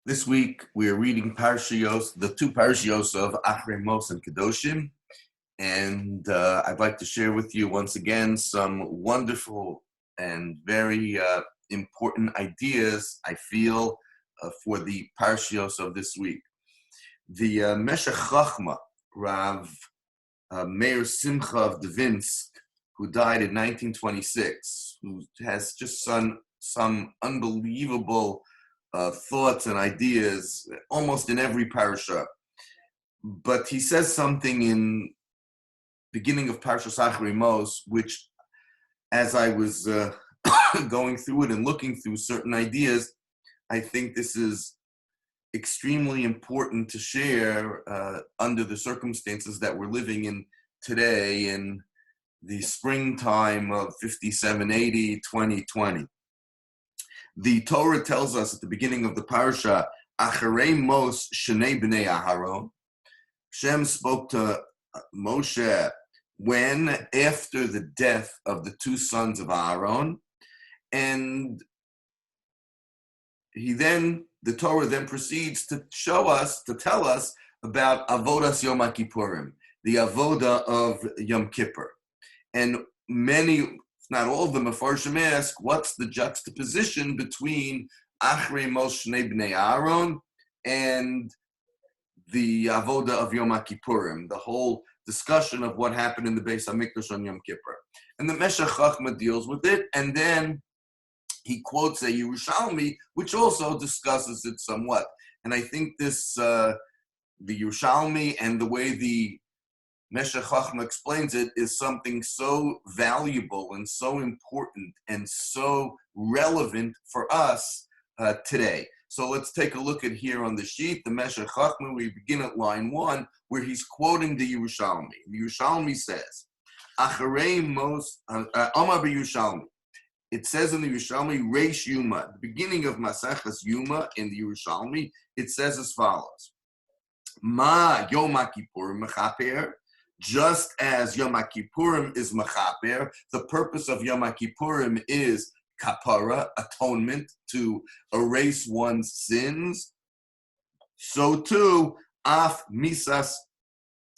This week we are reading Parshios, the two Parshios of Acarei and Kedoshim, and I'd like to share with you once again some wonderful and very important ideas I feel for the Parshios of this week. The Meshech Chachma, Rav Meir Simcha of Dvinsk, who died in 1926, who has just some unbelievable thoughts and ideas almost in every parasha. But he says something in beginning of Parshas Acarei, which, as I was going through it and looking through certain ideas, I think this is extremely important to share under the circumstances that we're living in today in the springtime of 5780, 2020. The Torah tells us at the beginning of the parasha, Acarei Mos Shnei Bnei Aharon. Hashem spoke to Moshe when, after the death of the two sons of Aaron, and the Torah then proceeds to tell us about Avodas Yom Kippurim, the Avoda of Yom Kippur. And many, if not all of them, Mefarshim ask, what's the juxtaposition between Acarei Mos Shnei Bnei Aaron and the Avoda of Yom Kippurim, the whole discussion of what happened in the Beis HaMikdash on Yom Kippur. And the Meshech Chachma deals with it, and then he quotes a Yerushalmi, which also discusses it somewhat. And I think this, the Yerushalmi and the way the Meshech Chachma explains it is something so valuable and so important and so relevant for us today. So let's take a look at here on the sheet, the Meshech Chachma. We begin at line 1, where he's quoting the Yerushalmi. The Yerushalmi says, Acarei Mos, Amar b'Yerushalmi. It says in the Yerushalmi, Reish Yuma, the beginning of Maseches Yuma in the Yerushalmi, it says as follows, Ma Yom Kippurim mechaper, just as Yom Kippurim is mechaper, the purpose of Yom Kippurim is kapara, atonement, to erase one's sins, so too, af misas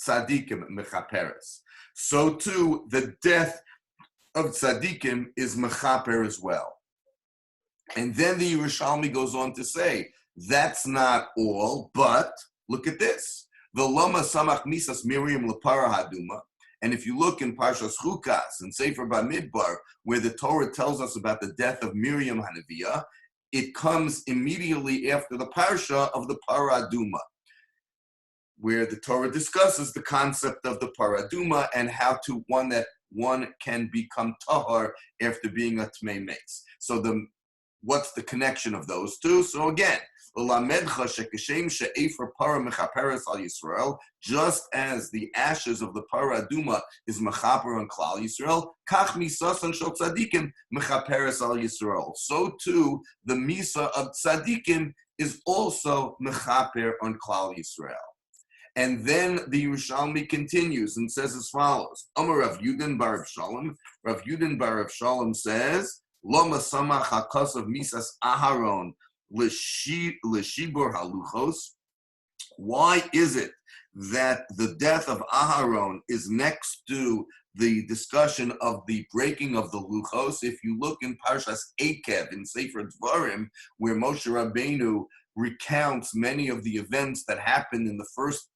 tzadikim mechaperes. So too, the death of tzadikim is mechaper as well. And then the Yerushalmi goes on to say, that's not all, but look at this. V'loma samach misas Miriam lepara haduma. And if you look in Parshas Chukas and Sefer Bamidbar, where the Torah tells us about the death of Miriam Hanaviyah, it comes immediately after the Parsha of the Paraduma, where the Torah discusses the concept of the Paraduma and how to one can become tahar after being a tmei mace. So what's the connection of those two? So again, just as the ashes of the Paraduma is mechaper on Klal Yisrael, kach misasan shel tzadikim mechaperes al Yisrael. So too, the misa of tzadikim is also mechaper on Klal Yisrael. And then the Yerushalmi continues and says as follows, Amar Rav Yudin bar Rav Shalom. Rav Yudin bar Rav Shalom says, Loma samach hakas of misas Aharon l'shibur haluchos. Why is it that the death of Aharon is next to the discussion of the breaking of the luchos? If you look in Parshas Ekev in Sefer Dvarim, where Moshe Rabbeinu recounts many of the events that happened in the first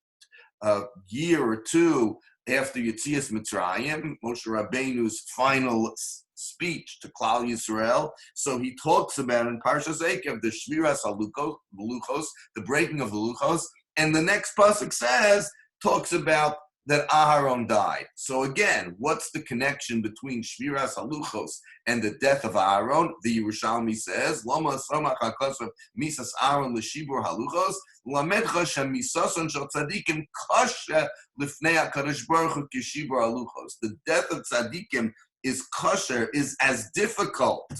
year or two after Yetzias Mitzrayim, Moshe Rabbeinu's final speech to Klal Yisrael. So he talks about in Parshas Ekev the Shviras HaLuchos, the breaking of the Luchos, and the next pasuk talks about that Aharon died. So again, what's the connection between Shviras HaLuchos and the death of Aharon? The Yerushalmi says, Lama Samach HaKosov Misas Aharon L'Shibur HaLuchos Lamedcha Shemisason Shal Tzadikim Kasha Lifnei HaKadosh Baruch Hu K'Shibur HaLuchos. The death of Tzadikim is kosher, is as difficult,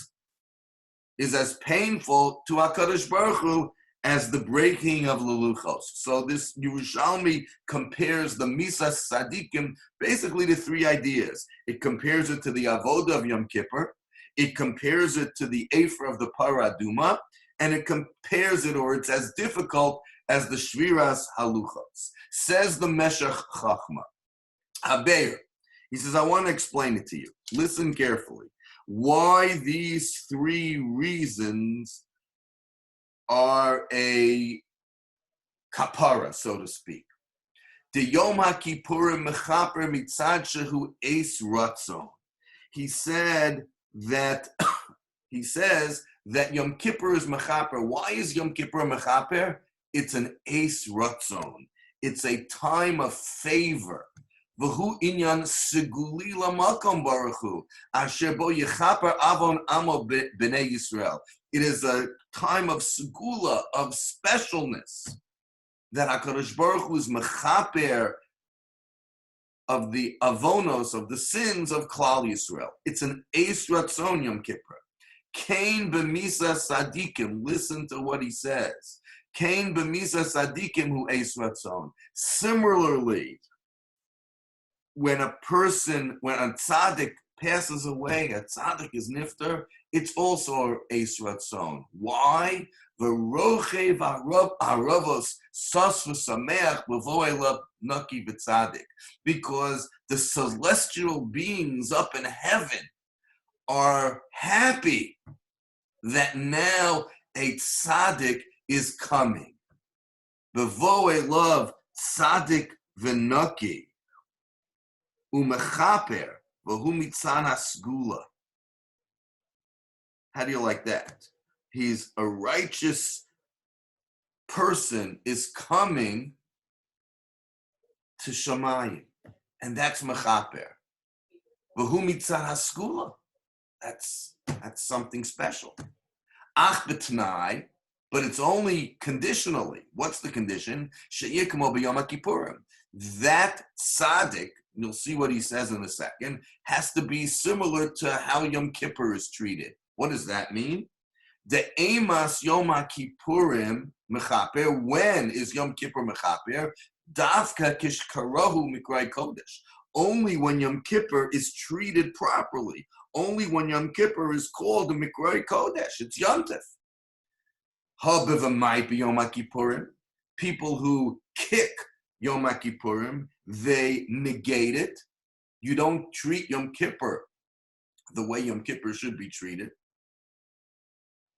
is as painful to HaKadosh Baruch Hu as the breaking of the luchos. So this Yerushalmi compares the Misas Tzadikim basically to three ideas. It compares it to the Avoda of Yom Kippur, it compares it to the Ephra of the Paraduma, and it compares it, or it's as difficult as the Shviras Haluchos. Says the Meshech Chachma, Habeir. He says, I want to explain it to you. Listen carefully. Why these three reasons are a kapara, so to speak. The Yom HaKippurim mechaper mitzad shehu eis ratzon. He says that Yom Kippur is mechaper. Why is Yom Kippur mechaper? It's an eis ratzon. It's a time of favor. V'hu inyan seguli lamakom baruchu asher bo yechaper avon amo b'nei Yisrael. It is a time of segula, of specialness, that HaKadosh Baruch Hu is mechaper of the avonos, of the sins of Klal Yisrael. It's an eis ratzon Yom Kippur. Kain b'misa sadikim. Listen to what he says. Kain b'misa sadikim hu eis ratzon. Similarly, when a tzaddik passes away, a tzaddik is nifter, it's also eis ratzon. Why? V'roche v'aravos sas v'sameach b'vo'elav naki v'tzadik. Because the celestial beings up in heaven are happy that now a tzaddik is coming. B'vo'elav tzadik v'naki. Umechaper v'hu mitzan hasgula. How do you like that? He's a righteous person is coming to Shamayim, and that's mechaper. V'hu mitzan hasgula. That's something special. Ach b'tnai, but it's only conditionally. What's the condition? She'yeh k'mo b'yom HaKippurim. That tzaddik, you'll see what he says in a second, has to be similar to how Yom Kippur is treated. What does that mean? The Emas Yom HaKippurim mechaper. When is Yom Kippur mechaper? Davka kishkarahu mikrai kodesh. Only when Yom Kippur is treated properly. Only when Yom Kippur is called the mikrai kodesh. It's Yontif. Habivamai Yom HaKippurim. People who kick Yom HaKippurim, they negate it. You don't treat Yom Kippur the way Yom Kippur should be treated.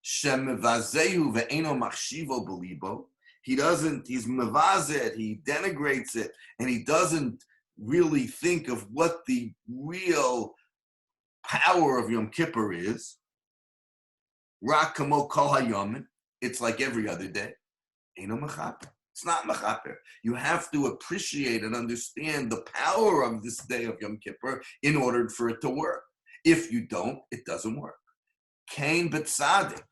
Shemivazehu ve'eno machshivo belibo. He's mevazet, he denigrates it, and he doesn't really think of what the real power of Yom Kippur is. Rak kamo kol hayomin. It's like every other day. Eno mechaper. It's not mechaper. You have to appreciate and understand the power of this day of Yom Kippur in order for it to work. If you don't, it doesn't work. Kain b'tzadik.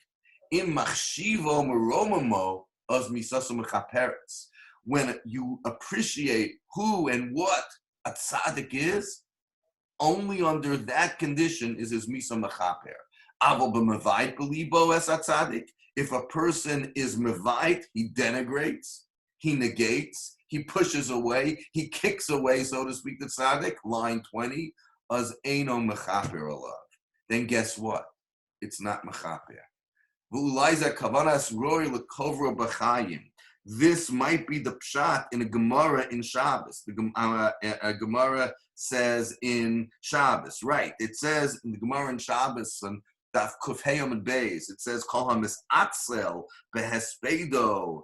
Im machshivo meromamo os misaso mechaperetz. When you appreciate who and what a tzaddik is, only under that condition is his misa mechaper. Avo b'mevayit b'libo es a tzaddik. If a person is mevayit, he denigrates, he negates, he pushes away, he kicks away, so to speak, the tzaddik, line 20, as eino mechaper alav. Then guess what? It's not mechaper. V'ulayza kavanas roi lekovro b'chayim. This might be the pshat in a Gemara in Shabbos. A Gemara says in Shabbos, right? It says in the Gemara in Shabbos, Daf Kuf Heyom and Beis, it says, Kol hamis atzel behespedo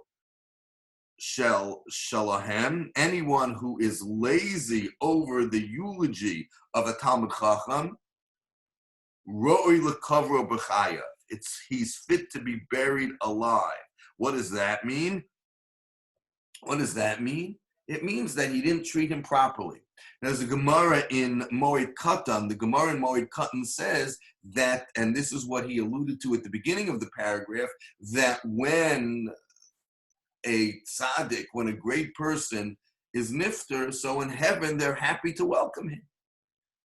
shalahem. Anyone who is lazy over the eulogy of a Talmud Chacham, roi lekavro b'chayav. He's fit to be buried alive. What does that mean? What does that mean? It means that he didn't treat him properly. There's a Gemara in Moed Katan. The Gemara in Moed Katan says that, and this is what he alluded to at the beginning of the paragraph, that when a tzaddik, when a great person is nifter, so in heaven they're happy to welcome him.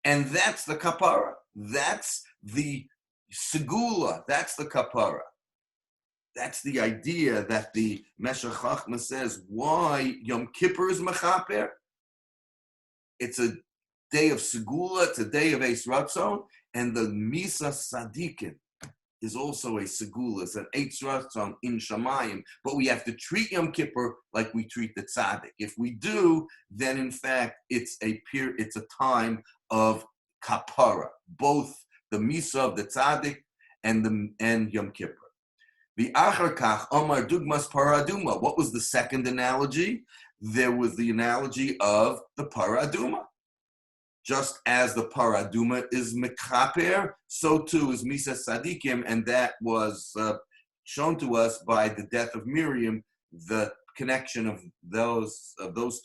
And that's the kapara. That's the segula. That's the kapara. That's the idea that the Meshech Chachma says, why Yom Kippur is mechaper? It's a day of segula, it's a day of Eis Ratzon, and the Misa Sadikin, is also a segulas, an eitz ratzon in shamayim, but we have to treat Yom Kippur like we treat the tzaddik. If we do, then in fact it's a time of kapara, both the misa of the tzaddik and Yom Kippur. The achar kach omar dugmas paraduma. What was the second analogy? There was the analogy of the paraduma. Just as the paraduma is mechaper, so too is misa sadikim, and that was shown to us by the death of Miriam, the connection of those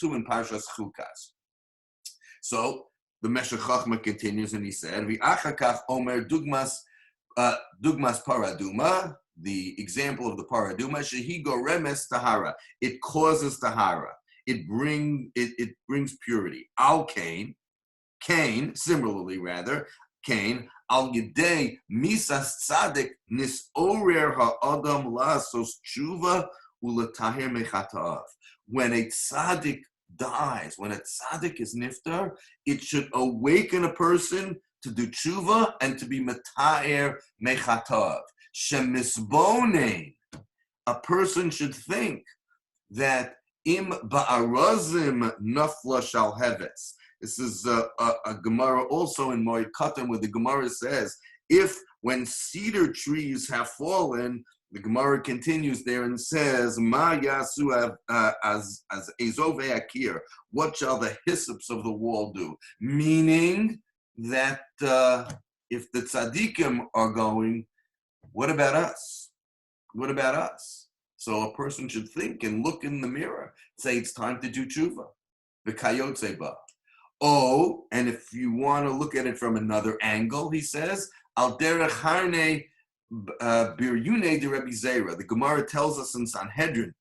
two in Parshas Chukas. So the Meshech Chochmah continues, and he said, "V'achakach omer dugmas paraduma." The example of the paraduma, shehi goremes tahara. It causes tahara. It brings purity. Al Cain, similarly rather, Cain, al yedei misas tzadik nisorer ha'adam la'asos tshuva u'lataher mechata'av. When a tzaddik dies, when a tzaddik is niftar, it should awaken a person to do tshuva and to be metaher mechata'av. Shemisbonein, a person should think that im ba'arazim nafla shal hevetz. This is a Gemara also in Moed Katan, where the Gemara says, if when cedar trees have fallen, the Gemara continues there and says, Ma yasu as ezove akir, what shall the hyssops of the wall do? Meaning that if the tzaddikim are going, what about us? What about us? So a person should think and look in the mirror, say it's time to do tshuva. V'kayotze ba. Oh, and if you want to look at it from another angle, he says, Al derech harne biryune de Rabbi Zera. The Gemara tells us in Sanhedrin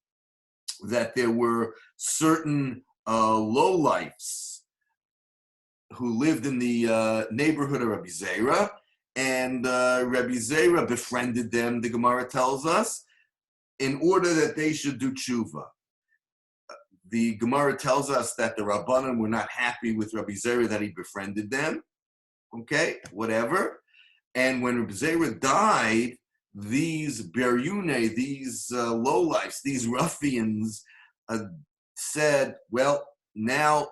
that there were certain lowlifes who lived in the neighborhood of Rabbi Zera, and Rabbi Zera befriended them, the Gemara tells us, in order that they should do tshuva. The Gemara tells us that the Rabbanim were not happy with Rabbi Zera that he befriended them. Okay, whatever. And when Rabbi Zera died, these Beryune, these lowlifes, these ruffians said, well, now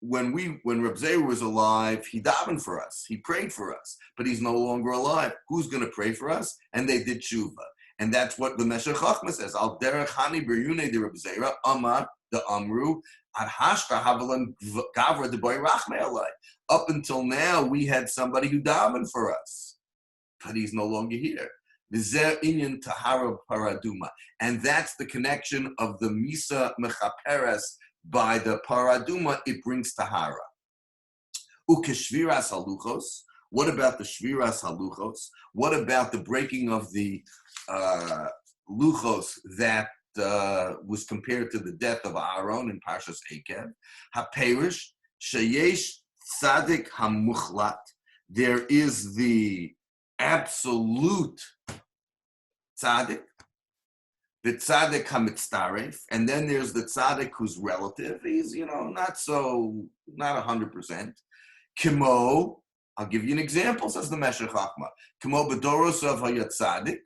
when Rabbi Zera was alive, he davened for us, he prayed for us, but he's no longer alive. Who's going to pray for us? And they did tshuva. And that's what the Meshech Chochmah says. Al derech hani beryune de Rabbi Zera amar the amru ad hashta havalan gavra de boy rachme alai. Up until now, we had somebody who davened for us, but he's no longer here. V'zeh inyan tahara paraduma, and that's the connection of the misa mechaperes by the paraduma. It brings tahara. Ukeshviras haluchos. What about the shviras haluchos? What about the breaking of the luchos that was compared to the death of Aaron in Parshas Ekev? HaPerish sheyesh tzadik hamuchlat. There is the absolute tzaddik, the tzaddik hamitztaref, and then there's the tzaddik who's relative. He's, not 100%. Kimo, I'll give you an example, says the Meshech Chochmah. Kimo bedoros of hayat tzaddik.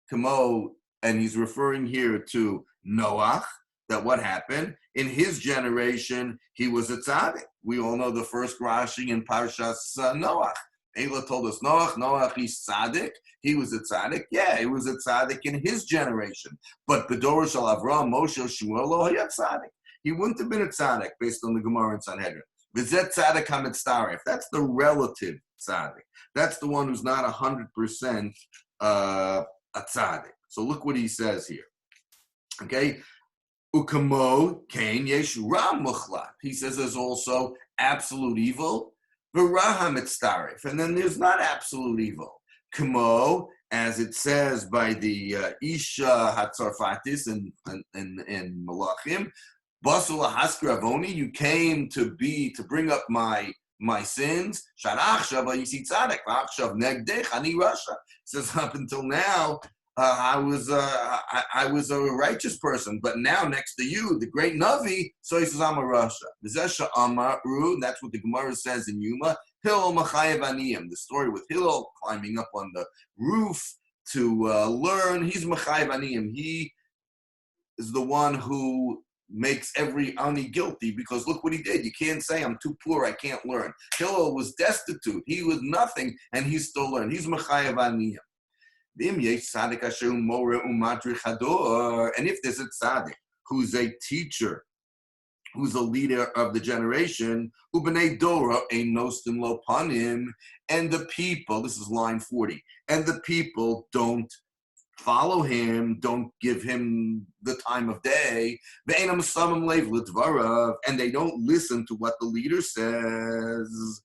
Kimo, and he's referring here to Noach, that what happened? In his generation, he was a tzaddik. We all know the first Rashi in Parshas Noach. Eila told us, Noach, he's tzaddik. He was a tzaddik. Yeah, he was a tzaddik in his generation. But Bedoros shel Avraham, Moshe, Shmuel, lo hayat tzaddik. He wouldn't have been a tzaddik based on the Gemara in Sanhedrin. V'zet tzaddik hamitztaref. That's the relative tzaddik. That's the one who's not 100% a tzaddik. So look what he says here. Okay? Ukamo kain yesh ra muchlat. He says there's also absolute evil. V'ra hamitztaref. And then there's not absolute evil. Kamo, as it says by the Isha Hatzarfatis in Malachim, Basul Hasker Avoni, you came to bring up my sins. Sharachshav Yisi Tzadek, Achshav Negdech Ani Rasha. Says up until now, I was a righteous person, but now next to you, the great Navi, so he says I'm a Rasha. V'zesha Amaru, that's what the Gemara says in Yuma. Hillel Machayev Aniyim, the story with Hillel climbing up on the roof to learn. He's Machayev Aniyim. He is the one who makes every ani guilty, because look what he did. You can't say I'm too poor, I can't learn. Hillel was destitute. He was nothing, and he still learned. He's Machayev Aniyim. And if there's a tzaddik who's a teacher, who's a leader of the generation, and the people, this is line 40, and the people don't follow him, don't give him the time of day, and they don't listen to what the leader says,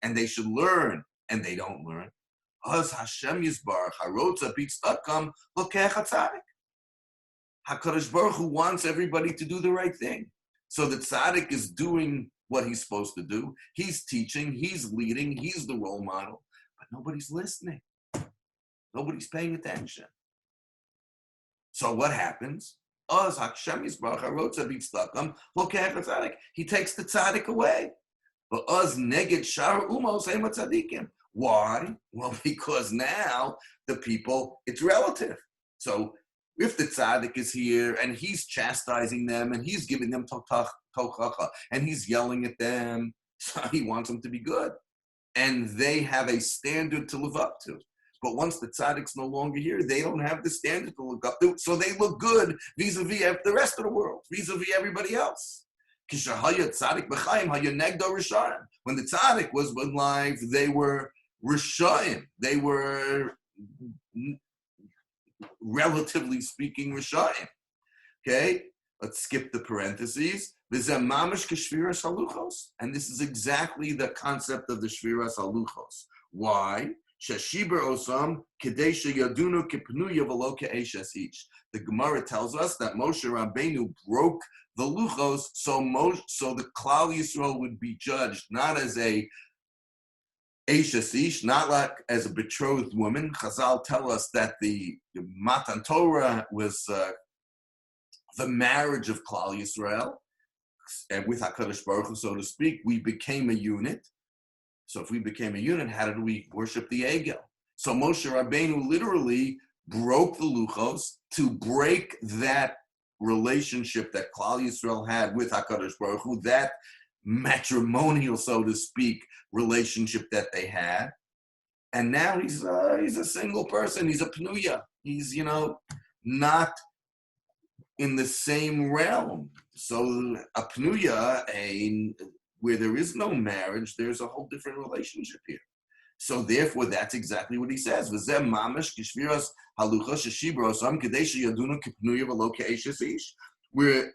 and they should learn, and they don't learn. HaKadosh Baruch Hu wants everybody to do the right thing. So the tzaddik is doing what he's supposed to do. He's teaching, he's leading, he's the role model, but nobody's listening. Nobody's paying attention. So what happens? He takes the tzaddik away. Why? Well, because now the people, it's relative. So if the tzaddik is here and he's chastising them and he's giving them tochacha and he's yelling at them, so he wants them to be good. And they have a standard to live up to. But once the tzaddik's no longer here, they don't have the standard to look up to, so they look good vis-a-vis the rest of the world, vis-a-vis everybody else. When the tzaddik was alive, they were Rishayim. They were, relatively speaking, Rishayim. Okay? Let's skip the parentheses. And this is exactly the concept of the Shviras Haluchos. Why? The Gemara tells us that Moshe Rabbeinu broke the luchos, so the Klal Yisrael would be judged not as a Eishes Ish, not like as a betrothed woman. Chazal tell us that the Matan Torah was the marriage of Klal Yisrael, and with HaKadosh Baruch Hu, so to speak, we became a unit. So if we became a unit, how did we worship the Egel? So Moshe Rabbeinu literally broke the luchos to break that relationship that Klal Yisrael had with HaKadosh Baruch Hu, that matrimonial, so to speak, relationship that they had. And now he's a single person. He's a pnuya. He's, not in the same realm. So a pnuya, where there is no marriage, there's a whole different relationship here. So therefore, that's exactly what he says. Where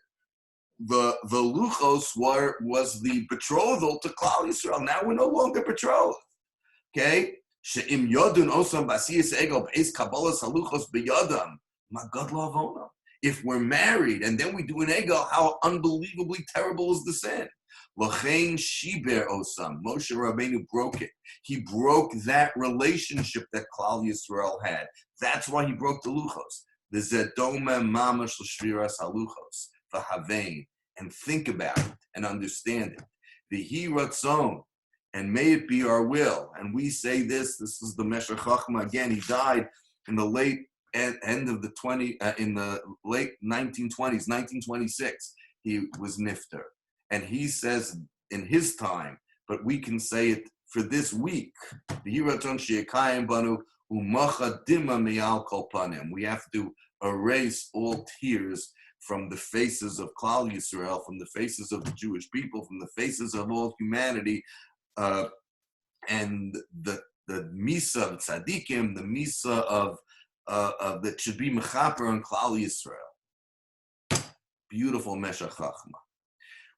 the luchos was the betrothal to Klal Yisrael. Now we're no longer betrothed. Okay? If we're married and then we do an egel, how unbelievably terrible is the sin? L'chein shiber osam. Moshe Rabbeinu broke it. He broke that relationship that Klal Yisrael had. That's why he broke the luchos. The zedome mamash l'shviras haluchos. The havein. And think about it and understand it. The hi ratzon. And may it be our will. And we say this is the Meshech Chochmah again. He died in the late end of the in the late 1920s, 1926. He was nifter. And he says in his time, but we can say it for this week. We have to erase all tears from the faces of Klal Yisrael, from the faces of the Jewish people, from the faces of all humanity, and the misa of tzaddikim, the misa of that should be mechaper and Klal Yisrael. Beautiful Meshech Chochmah.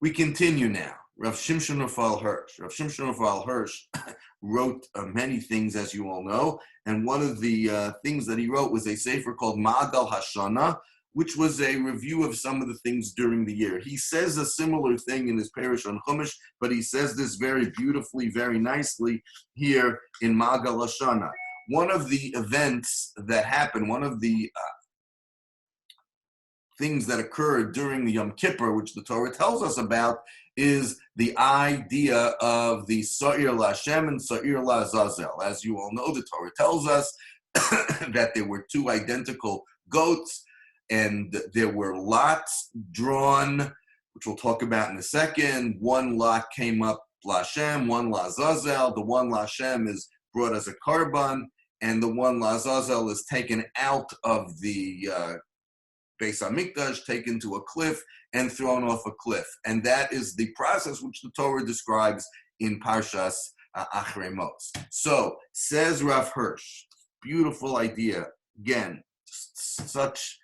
We continue now. Rav Shimshon Raphael Hirsch. Rav Shimshon Raphael Hirsch wrote many things, as you all know, and one of the things that he wrote was a sefer called Ma'agal Hashana, which was a review of some of the things during the year. He says a similar thing in his Parish on Chumash, but he says this very beautifully, very nicely here in Ma'agal Hashana. One of the events that happened, one of the things that occurred during the Yom Kippur, which the Torah tells us about, is the idea of the Sa'ir Lashem and Sa'ir Lazazel. As you all know, the Torah tells us that there were two identical goats, and there were lots drawn, which we'll talk about in a second. One lot came up Lashem, one Lazazel. The one Lashem is brought as a korban, and the one Lazazel is taken out of the Beis HaMikdash, taken to a cliff and thrown off a cliff. And that is the process which the Torah describes in Parshas Acarei. So, says Rav Hirsch, beautiful idea. Again, such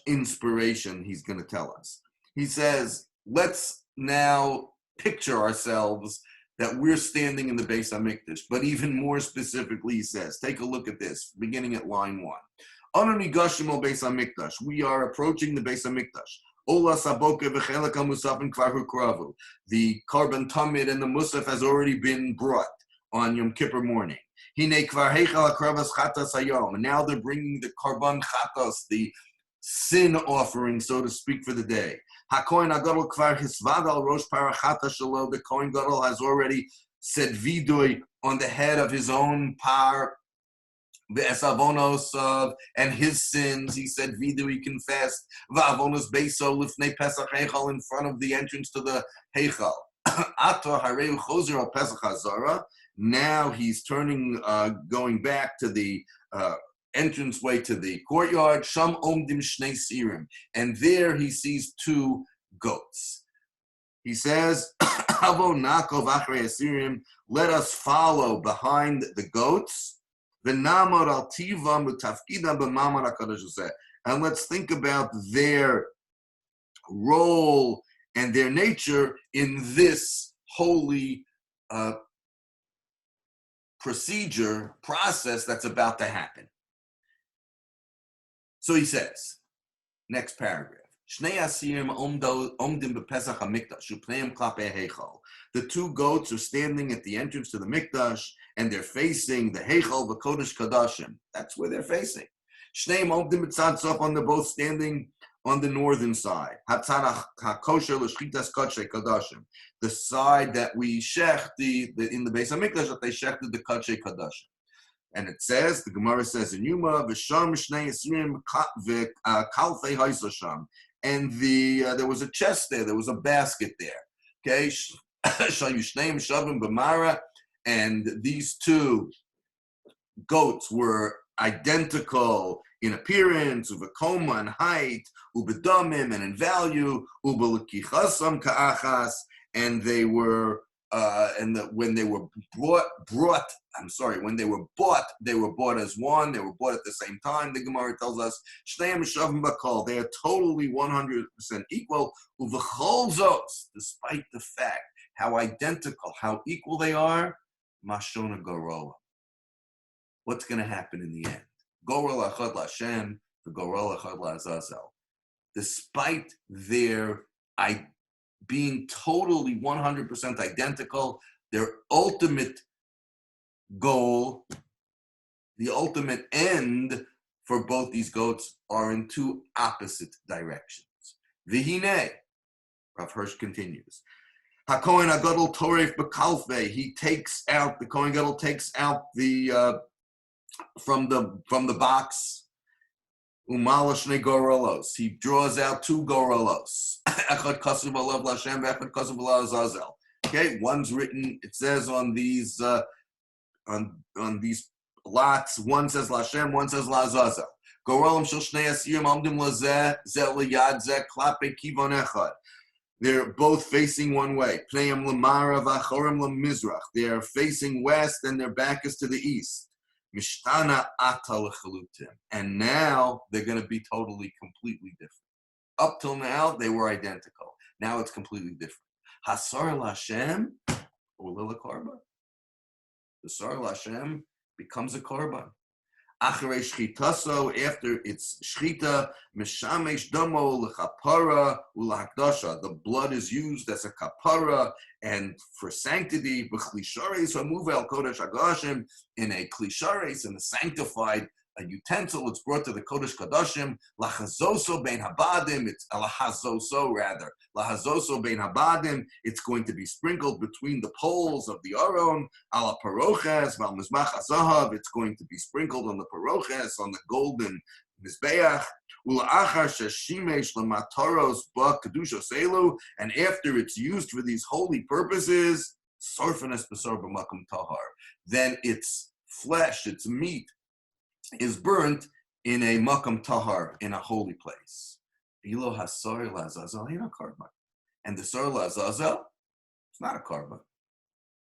inspiration he's going to tell us. He says, let's now picture ourselves that we're standing in the Beis HaMikdash. But even more specifically, he says, take a look at this, beginning at line 1. We are approaching the Beis HaMikdash. The korban tamid and the musaf has already been brought on Yom Kippur morning. And now they're bringing the korban chatas, the sin offering, so to speak, for the day. The Kohen Gadol has already said vidui on the head of his own par, the esavonos of, and his sins. He said vidui, he confessed va'avonos beiso lifnei pesach heichal, in front of the entrance to the heichal. Ato hareu chozer al pesach hazara. Now he's turning, going back to the entranceway to the courtyard. Sham omdim shnei sirim, and there he sees two goats. He says, "Havo nakov achrei asirim." Let us follow behind the goats. V'namor al tiva mutafkida b'mamar hakadosh hazeh, and let's think about their role and their nature in this holy process that's about to happen. So he says, next paragraph, the two goats are standing at the entrance to the Mikdash, and they're facing the Heichal v'Kodesh Kedoshim. That's where they're facing. They're both standing on the northern side. The side that we shech in the Beis HaMikdash, that they shechted the Kodesh Kedoshim. And it says, the Gemara says in Yuma, v'sham shnei yisrim v'kalfei haisasham. And there was a chest there, there was a basket there. Okay, shayushneim shavim b'mara, and these two goats were identical in appearance, uvekoma in height, ubedamim and in value, ubelikichasam ka'achas, and they were when they were bought as one. They were bought at the same time. The Gemara tells us, Shneim shavim bakol, they are totally 100% equal. Uvechol zos, despite the fact how identical, how equal they are, mashona gorola. What's going to happen in the end? Gorol achad l'Hashem, the gorol achad l'Azazel. Despite their being totally 100% identical, their ultimate goal, the ultimate end for both these goats are in two opposite directions. V'hinei, Rav Hirsch continues, HaKohen HaGadol Toref B'Kalfei, the Kohen Gadol takes out the from the box, Umala Shnei Gorolos. He draws out two Gorolos. Echad Kasuv Alav Lashem, Echad Kasuv Alav Azazel. Okay, one's written, it says on these lots, one says Lashem, one says Lazazel. Gorolim Shel Shnei Asiyim Amdim Lazeh, Zeh Liyad Zeh, Klape Kivon Echad. They're both facing one way. Pneim Lamara Vachorim Lamizrach. They are facing west and their back is to the east. Mishtana ata lechalutim. And now they're going to be totally, completely different. Up till now, they were identical. Now it's completely different. Hasar Lashem or Lila Korban. The Sar Lashem becomes a Korban. Acarei shchitaso, after its shchita, mishamesh damo lechapara ulahakdasha. The blood is used as a kapara and for sanctity. B'chlishares hamuva el kodesh hagashim, in a klishares, in the sanctified a utensil. It's brought to the Kodesh Kedoshim. Lachazoso bein habadim. It's lahazoso rather. Lahazoso bein habadim. It's going to be sprinkled between the poles of the aron. Ala paroches val mizmach hazahav. It's going to be sprinkled on the paroches, on the golden mizbeach. Ula'achar sheshimesh lematoros ba kedushos elu. And after it's used for these holy purposes, sorfanes besor b'makom tahar. Then its flesh, its meat, is burnt in a makom tahar, in a holy place. Bilo hasor lazazel ain't a korban. And the sor lazazel, it's not a korban.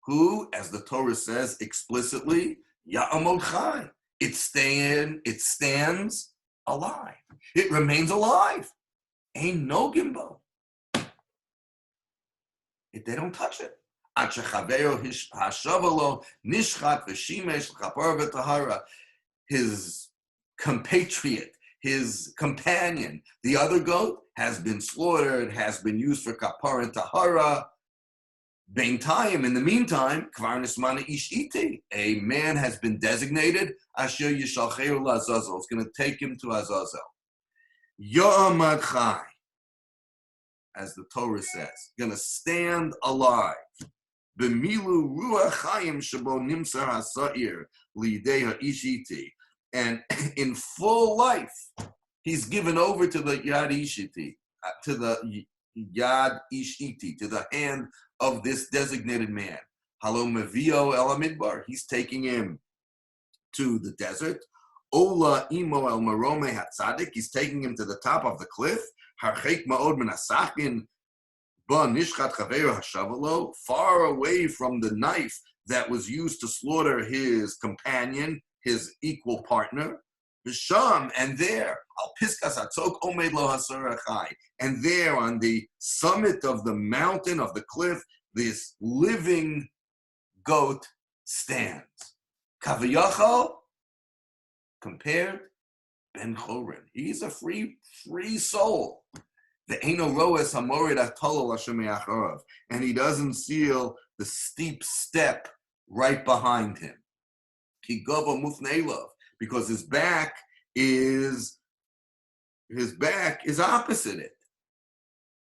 Who, as the Torah says explicitly, ya'amod chai. It stands alive. It remains alive. Ain't no gimbo. They don't touch it. His compatriot, his companion, the other goat, has been slaughtered, has been used for kapara and tahara. Beintayim, in the meantime, kvar nismana ish iti, a man has been designated, asher yishalcheru lazazel. It's going to take him to Azazel. Yomad chai, as the Torah says, going to stand alive. B'milu ruach chayim shabo nimsar hasair lidei ha'ishiti. And in full life, he's given over to the Yad Ishiti, to the Yad Ishiti, to the hand of this designated man. Halo mevio el midbar. He's taking him to the desert. Ola imo el marome hatzadik. He's taking him to the top of the cliff. Harchek ma'od min hasakin ba nishchat chaveru hashavalo. Far away from the knife that was used to slaughter his companion, his equal partner. V'sham, and there, al piskas hatzok omed lo hasor achai, and there on the summit of the mountain, of the cliff, this living goat stands. Kaviyachal, compared, ben chorin. He's a free soul. The eno roes hamorid atolo Hashem me'acharav, and he doesn't feel the steep step right behind him. Ki gova mufneilov, because his back is opposite it.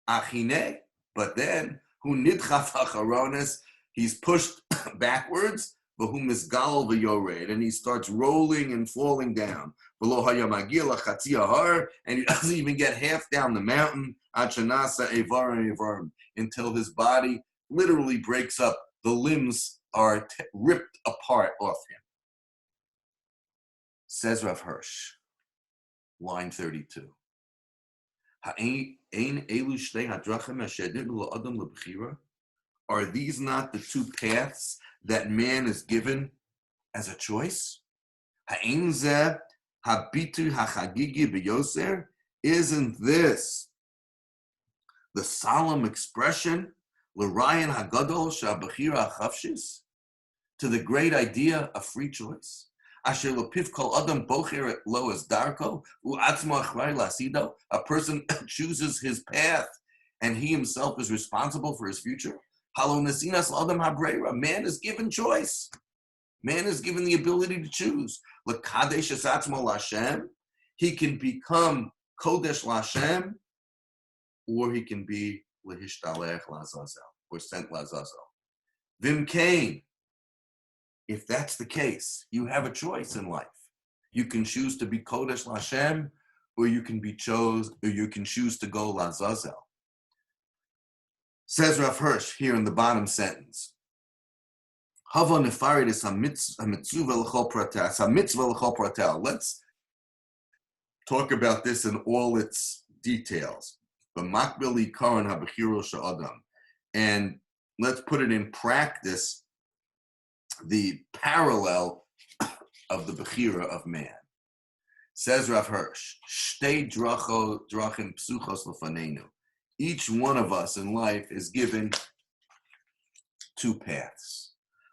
Achine, but then hu nidchaf acharonis, he's pushed backwards, but hu misgal v'yored, and he starts rolling and falling down. Below hayamagil achatzi ahar, and he doesn't even get half down the mountain. Achanasa evarim, until his body literally breaks up. The limbs are ripped apart off him. Says Rav Hirsch, line 32. Are these not the two paths that man is given as a choice? Isn't this the solemn expression l'rayan hagadol sha'bechira hachavshis, to the great idea of free choice? Asher lopiv kol adam bocher lo as darko u'atzmo achrei lasido. A person chooses his path, and he himself is responsible for his future. Halo nesinas adam habreira. Man is given choice. Man is given the ability to choose. L'kadesh esatzmo l'Hashem. He can become kodesh l'Hashem, or he can be l'hishtalech l'Azazel, or sent l'Azazel. Vimkain. If that's the case, you have a choice in life. You can choose to be Kodesh Lashem, or you can choose to go Lazazel. Says Rav Hirsch here in the bottom sentence. Hava nefaridis hamitzvah l'chol pratel. Let's talk about this in all its details. B'makbeli karan habechiro sha'adam, and let's put it in practice. The parallel of the Bechira of man. Says Rav Hirsch, Shtei drachim psuchos lefanenu. Each one of us in life is given two paths.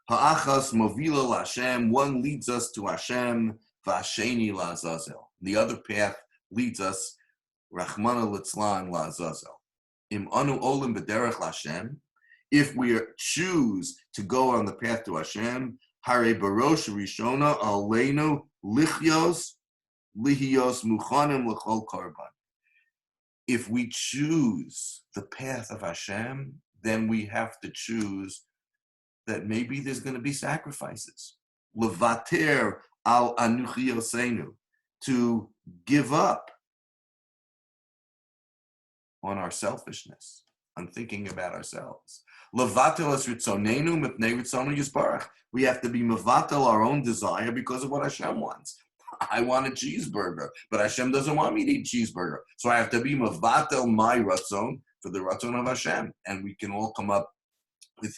Ha'achas movila l'Hashem, one leads us to Hashem, v'asheni la'azazel. The other path leads us, Rachmana litzlan la'azazel. Im anu olim b'derech l'Hashem, if we choose to go on the path to Hashem, Hare Barosh Rishona Aleinu Lichos lihiyos muchanim l'chol korban. If we choose the path of Hashem, then we have to choose that maybe there's going to be sacrifices. Levater al anuchi yosenu, to give up on our selfishness, on thinking about ourselves. Levatel es ritzonenu mipnei ritzonu yisbarach. We have to be mevatel our own desire because of what Hashem wants. I want a cheeseburger, but Hashem doesn't want me to eat cheeseburger. So I have to be mevatel my ratzon for the ratzon of Hashem. And we can all come up with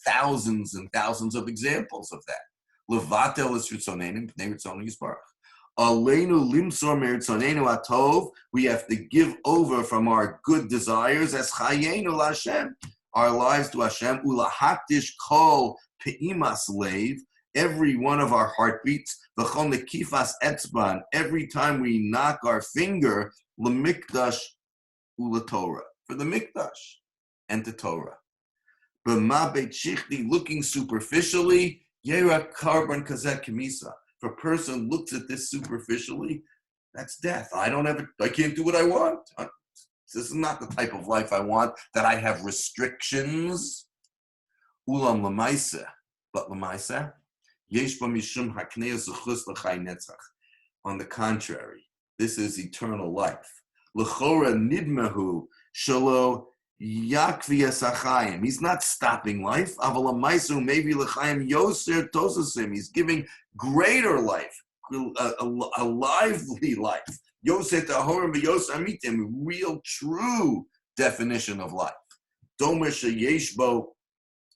thousands and thousands of examples of that. Levatel es ritzonenu mipnei ritzonu yisbarach. Aleinu limsor meritzonenu atov. We have to give over from our good desires as chayenu l'Hashem, our lives to Hashem. Ulahatish kol peimas leiv, every one of our heartbeats. V'chol nekifas etzban, every time we knock our finger, lemikdash ulatorah, for the mikdash and the Torah. B'ma beit shichti, looking superficially, yera karban kazeh kemisa. If a person looks at this superficially, that's death. I can't do what I want. This is not the type of life I want, that I have restrictions. Ulam lemaisa, but lemaisa, yesh ba mishum haknei zechus l'chai netzach. On the contrary, this is eternal life. L'chora nidmehu shalo yakvi esachayim. He's not stopping life. Aval lemaisa maybe l'chayim yoser tosasim. He's giving greater life, a lively life. Yosef Tahorim v'Yosef Amitim, real, true definition of life. Domer sheyeshbo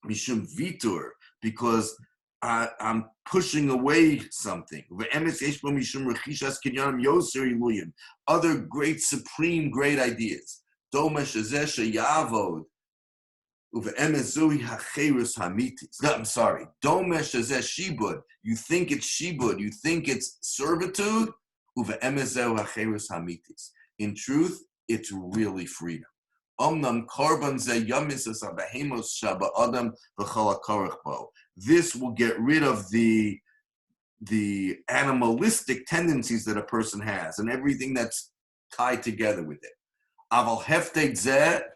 mishum vitur, because I'm pushing away something. V'emes yeshbo mishum rechishas kinyanim yoser iluyim, other great, supreme, great ideas. Domer shezeh sheyavod. I'm sorry. Domesh shezeh shibud. You think it's shibud. You think it's servitude. In truth, it's really freedom. This will get rid of the animalistic tendencies that a person has and everything that's tied together with it.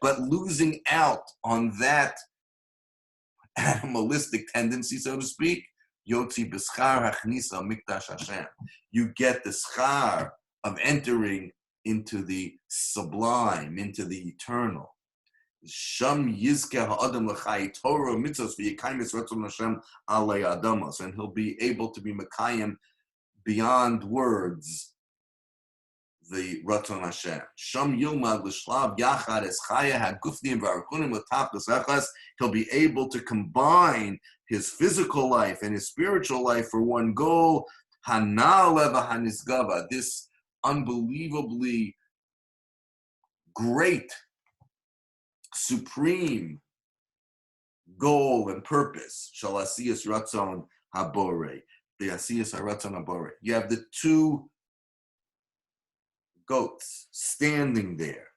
But losing out on that animalistic tendency, so to speak, Yotzi b'schar hachnisa mikdash Hashem. You get the schar of entering into the sublime, into the eternal. Sham yizke ha'adam l'chai Torah mitzvos v'yekayim es ratzon Hashem alei adamos, and he'll be able to be mekayim beyond words the Ratzon Hashem. Sham yilmad l'shlav yachad es chaya ha'gufnim v'arkunim l'tachlis echas. He'll be able to combine his physical life and his spiritual life for one goal. Hana leva hanisgava, this unbelievably great, supreme goal and purpose. Shalasiyas Ratzon habore, the asiyas haratzon habore. You have the two goats standing there.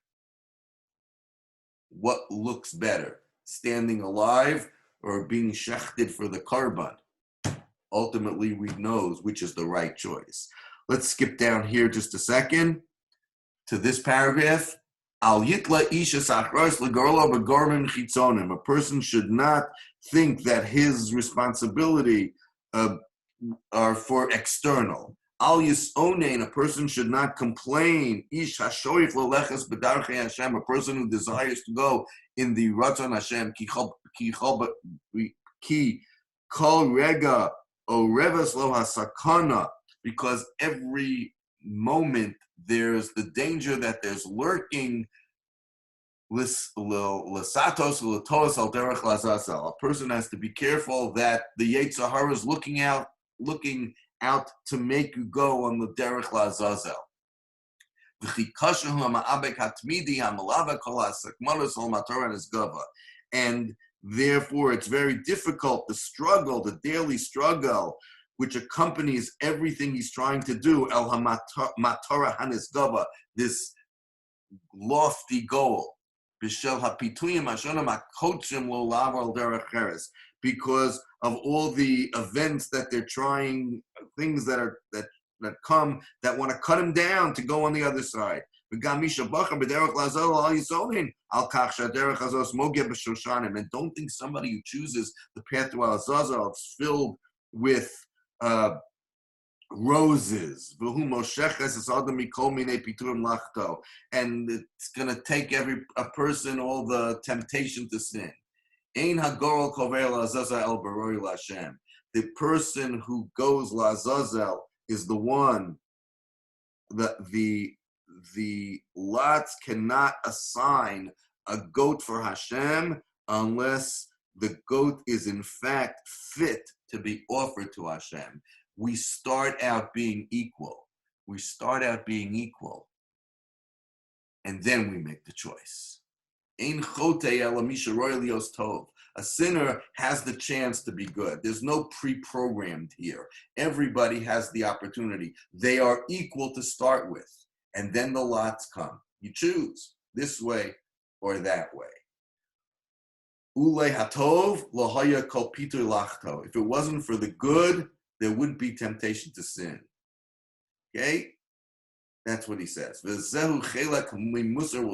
What looks better, standing alive or being shechted for the karban? Ultimately, we know which is the right choice. Let's skip down here just a second to this paragraph. Al yitla ishas achros legorlo begormim chitzonim. A person should not think that his responsibility are for external. Al yisonein, a person should not complain. Ish hashoyif leleches b'darchei Hashem, a person who desires to go in the Ratzon Hashem, ki kol rega o revas lo hasakana, because every moment there's the danger that there's lurking l'satos l'toas al derech lazasel. A person has to be careful that the Yetzer Hara is looking out to make you go on the derech lazazel. And therefore, it's very difficult, the struggle, the daily struggle, which accompanies everything he's trying to do, el hamatara hanisgava, this lofty goal, because of all the events that they're trying, things that come that want to cut him down to go on the other side. And don't think somebody who chooses the path to Al Azazel, it's filled with roses, and it's going to take a person all the temptation to sin. The person who goes Lazazel is the one that the lots cannot assign a goat for Hashem unless the goat is in fact fit to be offered to Hashem. We start out being equal. And then we make the choice. A sinner has the chance to be good. There's no pre-programmed here. Everybody has the opportunity. They are equal to start with. And then the lots come. You choose this way or that way. If it wasn't for the good, there wouldn't be temptation to sin. Okay? That's what he says. We'll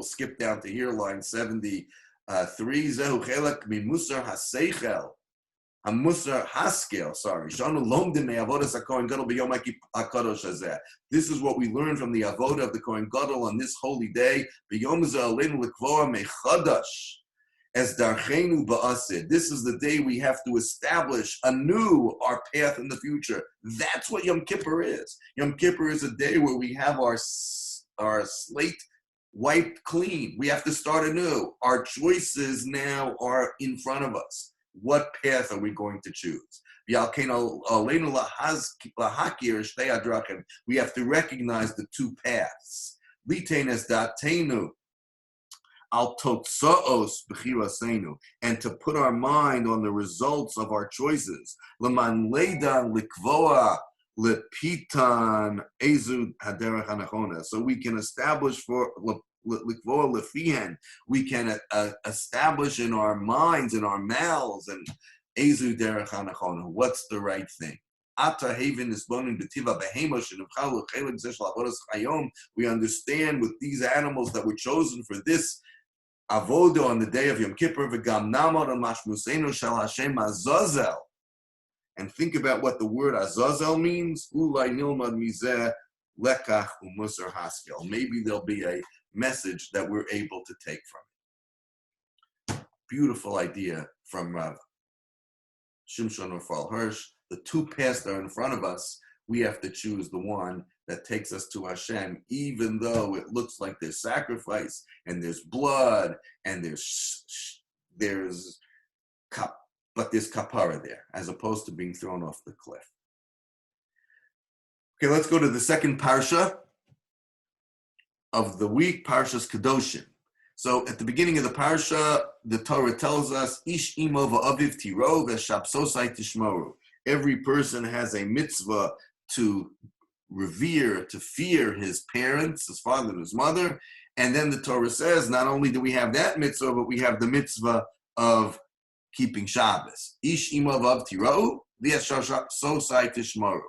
skip down to here, line 73. Zehu chelak mimusar haseichel. Hamusar haskel, sorry. This is what we learn from the avoda of the Kohen Gadol on this holy day. As darchenu ba'asid. This is the day we have to establish anew our path in the future. That's what Yom Kippur is. Yom Kippur is a day where we have our slate wiped clean. We have to start anew. Our choices now are in front of us. What path are we going to choose? We have to recognize the two paths. Al totsaos b'chirasenu, and to put our mind on the results of our choices. Leman leidan likvoa lepitan ezud haderech hanachona, so we can establish for likvoa lefihen, we can establish in our minds, in our mouths, and ezud derech hanachona, what's the right thing. We understand with these animals that were chosen for this avoda on the day of Yom Kippur, and think about what the word azazel means. Maybe there'll be a message that we're able to take from it. Beautiful idea from Rav Shimshon Raphael Hirsch. The two paths that are in front of us, we have to choose the one that takes us to Hashem, even though it looks like there's sacrifice and there's blood and there's kapara there, as opposed to being thrown off the cliff. Okay, let's go to the second parsha of the week, Parshas Kedoshim. So at the beginning of the parsha, the Torah tells us, Ish imo va'aviv tiro v'shabsosai tishmoru. Every person has a mitzvah to revere, to fear his parents, his father and his mother. And then the Torah says, not only do we have that mitzvah, but we have the mitzvah of keeping Shabbos. Ish imav av tirau, v'yashosai tishmoru.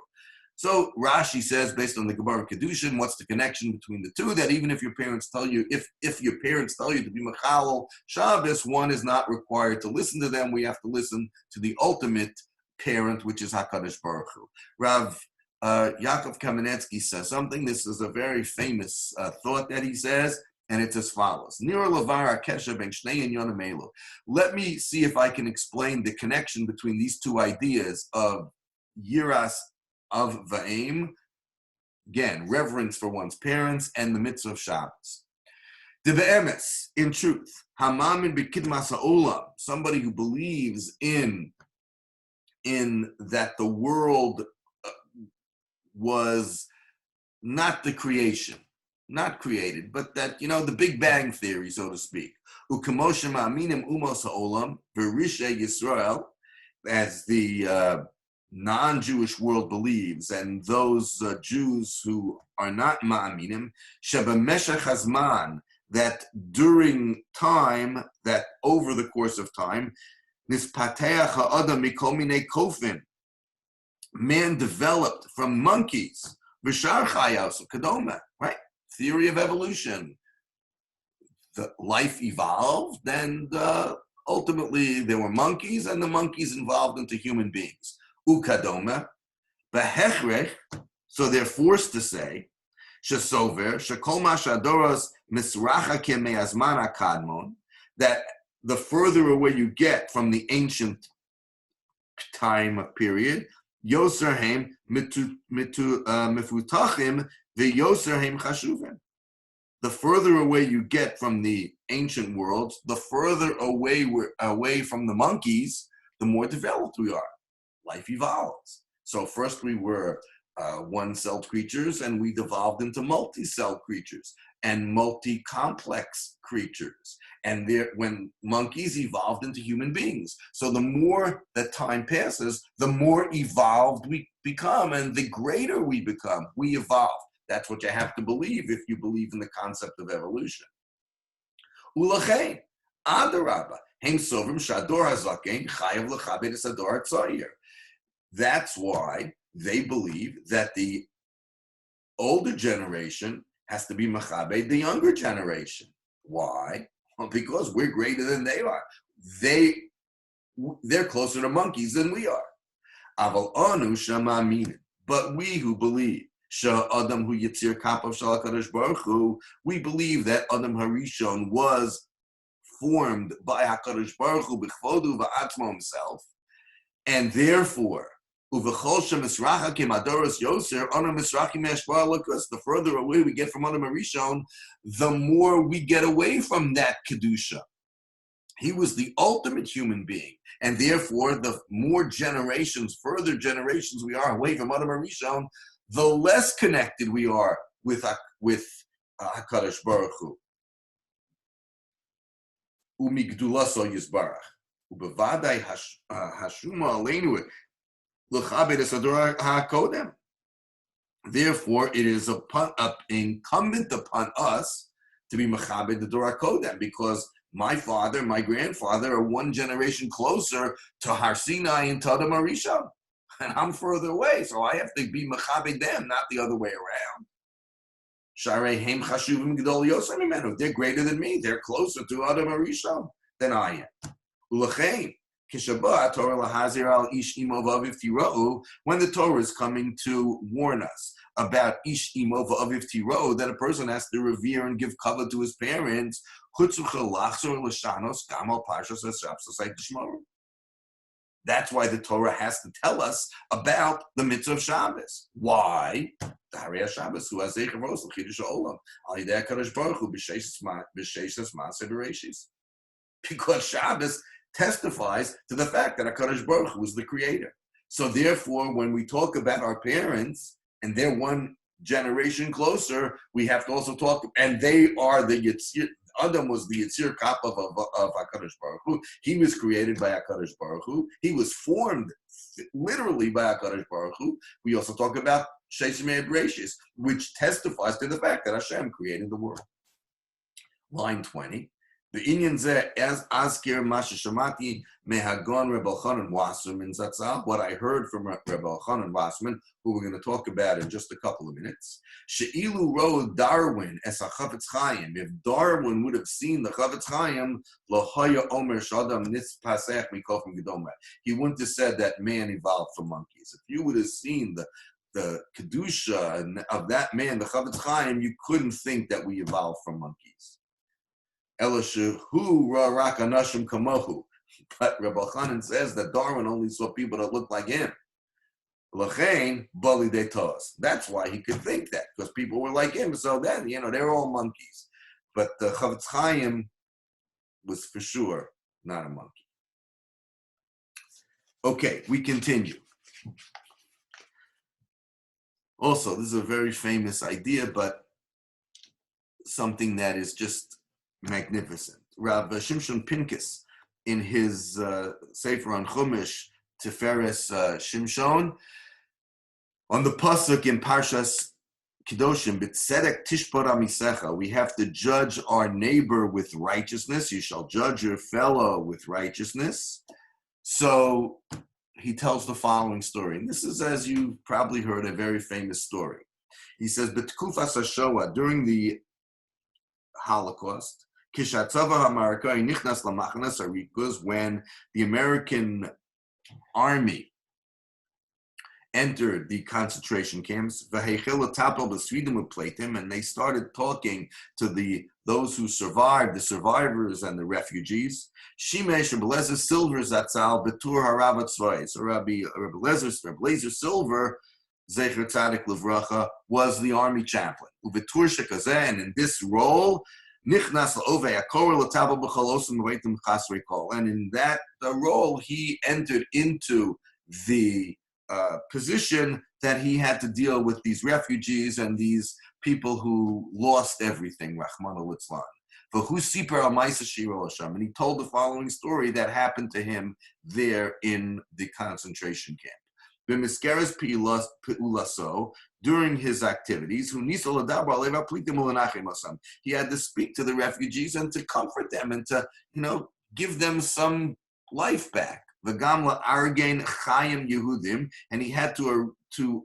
So Rashi says, based on the Gemara Kedoshim, what's the connection between the two? That even if your parents tell you, if your parents tell you to be mechalel Shabbos, one is not required to listen to them. We have to listen to the ultimate parent, which is HaKadosh Baruch Hu. Rav Yaakov Kamenetsky says something. This is a very famous thought that he says, and it's as follows. Let me see if I can explain the connection between these two ideas of yiras of va'im, again, reverence for one's parents, and the mitzvah of Shabbos. The be'emes, in truth, hamamin b'kidmas ha'olam, somebody who believes in that the world was not the creation, not created, but that, the Big Bang Theory, so to speak. U'kamoshem ha'aminim umos ha'olam, v'rishe Yisrael, as the non-Jewish world believes, and those Jews who are not ma'aminim, shebemeshech hazman, that during time, that over the course of time, nispateach ha'adam mikol minei kofin, man developed from monkeys V'shar chayos kadoma, right? Theory of evolution. The life evolved, and ultimately there were monkeys, and the monkeys evolved into human beings. Ukadoma, behechrech. So they're forced to say, shesover shekol mashadoros misrachakim me'azman akadmon, that the further away you get from the ancient time period, yoserhem mifutachim veyoserhem chashuvim. The further away you get from the ancient worlds, the further away we're away from the monkeys, the more developed we are. Life evolves. So first we were one-celled creatures, and we evolved into multi-celled creatures and multi-complex creatures. And when monkeys evolved into human beings. So the more that time passes, the more evolved we become, and the greater we become. We evolve. That's what you have to believe if you believe in the concept of evolution. Ulachein, adarabba, hem sovrim shador hazaken chayav lechabed es hador hatzayir. That's why they believe that the older generation has to be machabed the younger generation. Why? Well, because we're greater than they are. They're closer to monkeys than we are. Aval anu shamamin. But we who believe, Adam hu yitzir kapav shel HaKadosh Baruch Hu, we believe that Adam Harishon was formed by HaKadosh Baruch Hu b'chvodu v'atzmo himself, and therefore, uv'chol shemisrachakim adoros yoser anu misrachim me'ashbar lakus. The further away we get from Adam Harishon, the more we get away from that kedusha. He was the ultimate human being, and therefore, the more generations, further generations we are away from Adam Harishon, the less connected we are with HaKadosh Baruch Hu. Umigdulaso yizbarach. Ubevadai hashuma aleinu l'chabed es hador ha'kodem. Therefore, it is incumbent upon us to be mechabed the Dor HaKodem, because my father, my grandfather are one generation closer to Har Sinai and to Adam Harishon. And I'm further away, so I have to be mechabed them, not the other way around. Sharei heim chashuvim gedol yosem mimenu. They're greater than me. They're closer to Adam Harishon than I am. Ulechein kishabah Torah lahazir al ish imo v'aviv tirou. When the Torah is coming to warn us about ish imo v'aviv tirou, that a person has to revere and give cover to his parents, chutzu chelachzor l'shanos gamal Parshios esrapsosai tishmoru. That's why the Torah has to tell us about the mitzvah of Shabbos. Why? The Harei Shabbos, who has Zecharos l'chidush ha'olam, al yidei HaKadosh Baruch Hu b'sheishas ma'aseh b'reishis. Because Shabbos testifies to the fact that HaKadosh Baruch Hu is the creator. So therefore, when we talk about our parents, and they're one generation closer, we have to also talk, and they are the Yitzir. Adam was the Yitzir Kapav of HaKadosh Baruch Hu. He was created by HaKadosh Baruch Hu. He was formed literally by HaKadosh Baruch Hu. We also talk about Sheishim Bereshis, which testifies to the fact that Hashem created the world. Line 20. The Inyan Zeh as Azkir Masha Shamati Mehagon Rebbe Elchanan Wasserman Zatzal. What I heard from Rebbe Elchanan Wasserman, who we're going to talk about in just a couple of minutes. She'ilu wrote Darwin as a Chavetz Chaim. If Darwin would have seen the Chavetz Chaim, Lohaya Omer Shadam Nitzpasech Mikol from Gedoma. He wouldn't have said that man evolved from monkeys. If you would have seen the kedusha of that man, the Chavetz Chaim, you couldn't think that we evolved from monkeys. Elishu ra rakanashim kamohu. But Rebbe Elchanan says that Darwin only saw people that looked like him. L'chein bali de tos. That's why he could think that, because people were like him. So then, they're all monkeys. But the Chavetz Chaim was for sure not a monkey. Okay, we continue. Also, this is a very famous idea, but something that is just magnificent. Rav Shimshon Pincus, in his Sefer on Chumash, Tiferes Shimshon, on the pasuk in Parshas Kedoshim, B'tzedek tishpor amisecha, we have to judge our neighbor with righteousness. You shall judge your fellow with righteousness. So he tells the following story. And this is, as you probably heard, a very famous story. He says, "B'tkufas HaShoah, during the Holocaust, Kishatzava HaMarakari Nichnas LaMachanas HaRikus, when the American army entered the concentration camps, and they started talking to those who survived, the survivors and the refugees. Shimesh Rebelezer Silver Zatzal Betur Haravat Tzvai. So Rabbi Rebelezer Silver, Zecher Tzadik Levracha, was the army chaplain. Ubetur Shekazeh, and in this role, Nichnas La'ovei Akor L'Tabel B'Chalosim Reitim Chasrei Kol. And in that role, he entered into the position that he had to deal with these refugees and these people who lost everything, Rahman al-Litzlan. And he told the following story that happened to him there in the concentration camp. During his activities, he had to speak to the refugees and to comfort them and to, give them some life back. V'gamla argain chayim Yehudim, and he had to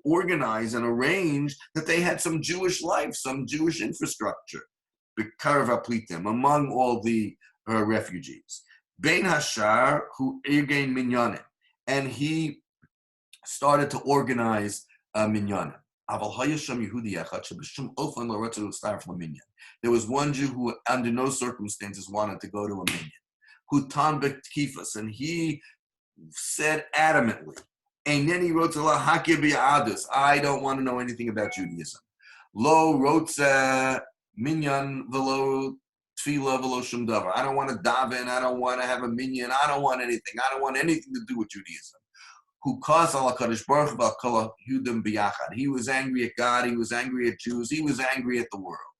organize and arrange that they had some Jewish life, some Jewish infrastructure, b'karav aplitim, among all the refugees. Bein hashar hu argain minyanim, and he started to organize minyanim. There was one Jew who, under no circumstances, wanted to go to a minyan. Hutan bektifas, and he said adamantly, Eineni rotze la hakir bi'adus, I don't want to know anything about Judaism. Lo rotze minyan velo tefillah velo shum davar. I don't want to daven, I don't want to have a minyan, I don't want anything. I don't want anything to do with Judaism. Who caused al HaKadosh Baruch Hu v'al Yudim biyachad. He was angry at God, he was angry at Jews, he was angry at the world.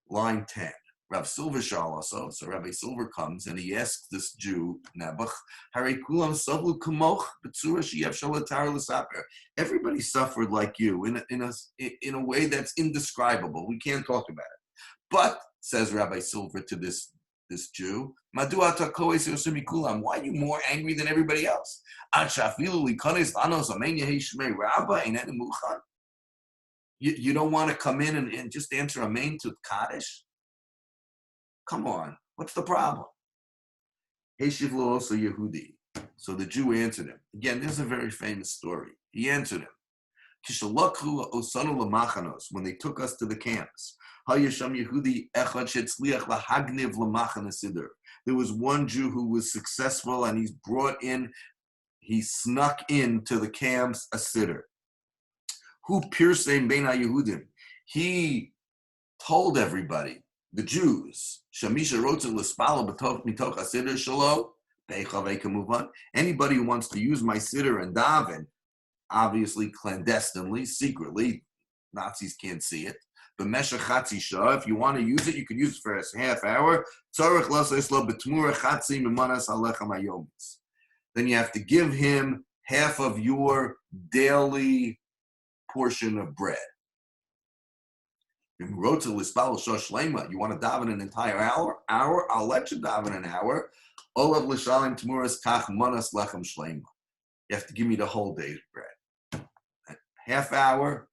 Line 10. Rav Silver Shal also, so Rabbi Silver comes and he asks this Jew, Nebuch, Harei kulam savlu kamoch b'tzura sheyev shalatar l'saper. Everybody suffered like you in a way that's indescribable. We can't talk about it. But, says Rabbi Silver to this Jew, Madu ata koes yosemi kulam. Why are you more angry than everybody else? You don't want to come in and just answer a main to Kaddish? Come on, what's the problem? Heshivlo also Yehudi. So the Jew answered him. Again, this is a very famous story. He answered him. When they took us to the camps, there was one Jew who was successful and he snuck into the camps a siddur. Who pierced Beina Yehudim? He told everybody, the Jews, Shamisha Rotzel L'Spala B'Toch Mitoch HaSiddur Shalo, anybody who wants to use my siddur and daven, obviously clandestinely, secretly, Nazis can't see it, but Meshach Chatzi Shah, if you want to use it, you can use it for a half hour. Tzarech L'Sais Lo B'Tmura Chatzi Mimanas Alechem HaYomis. Then you have to give him half of your daily portion of bread. You want to daven an entire hour? I'll let you daven an hour. Olav l'shalim tmuras kach manas lechem shleima. You have to give me the whole day's bread. Half hour,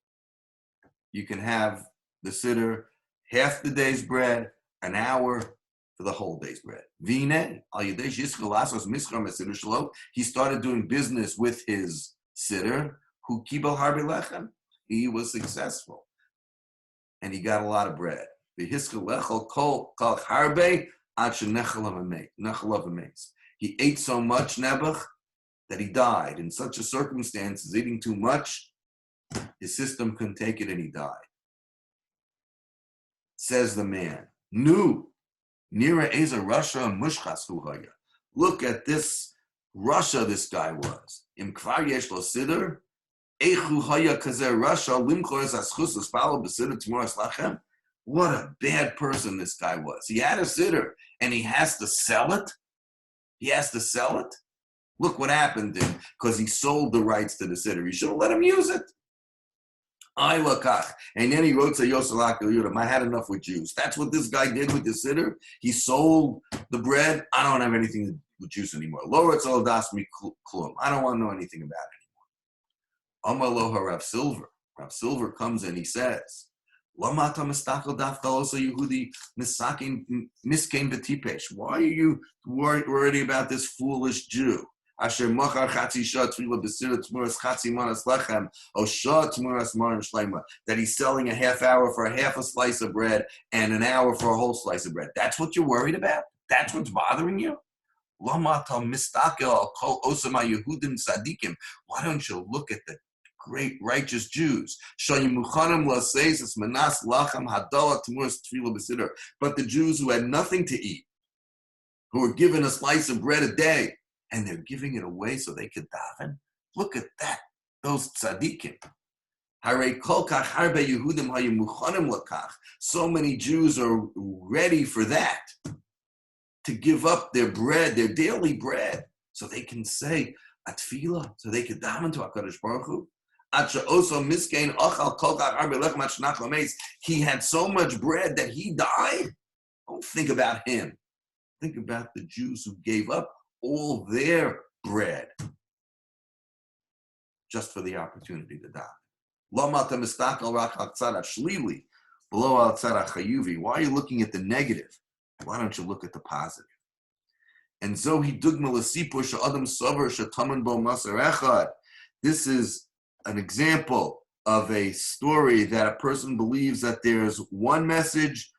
you can have the siddur, half the day's bread, an hour for the whole day's bread. Vine, he started doing business with his siddur. Who kibel harbe lechem? He was successful. And he got a lot of bread. He ate so much, Nebuch, that he died. In such a circumstance, eating too much, his system couldn't take it and he died. Says the man, Nu, Nira Eza Russia Mushchas Huhaya. Look at this Russia this guy was. Im Kvar Yesh Lo Siddur. What a bad person this guy was. He had a siddur and he has to sell it. Look what happened to him because he sold the rights to the siddur. You should have let him use it. I lakach. And then he wrote to Yosalak Yudim, I had enough with Jews. That's what this guy did with the siddur. He sold the bread. I don't have anything to do with Jews anymore. Loretz Aldas Mi Klum. I don't want to know anything about it. Amaloha Rav Silver. Rav Silver comes and he says, why are you worried about this foolish Jew? That he's selling a half hour for a half a slice of bread and an hour for a whole slice of bread. That's what you're worried about? That's what's bothering you? Why don't you look at the great righteous Jews? But the Jews who had nothing to eat, who were given a slice of bread a day, and they're giving it away so they could daven. Look at that, those tzaddikim. So many Jews are ready for that, to give up their bread, their daily bread, so they can say atfila, so they can daven to HaKadosh Baruch Hu. He had so much bread that he died. Don't think about him. Think about the Jews who gave up all their bread just for the opportunity to die. Why are you looking at the negative? Why don't you look at the positive? And Zohi Dugma L'Sipur Sha'adam Sover Sha'taman Bo Masar Echad. This is an example of a story that a person believes that there's one message,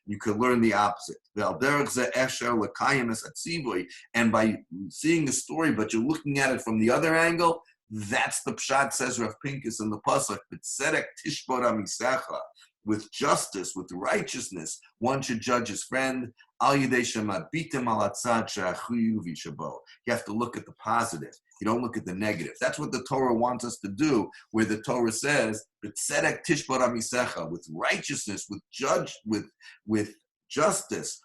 you could learn the opposite. And by seeing the story, but you're looking at it from the other angle, that's the pshat, says Rav Pinkus in the pasuk. With justice, with righteousness, one should judge his friend. You have to look at the positive. You don't look at the negative. That's what the Torah wants us to do, where the Torah says, with righteousness, with justice,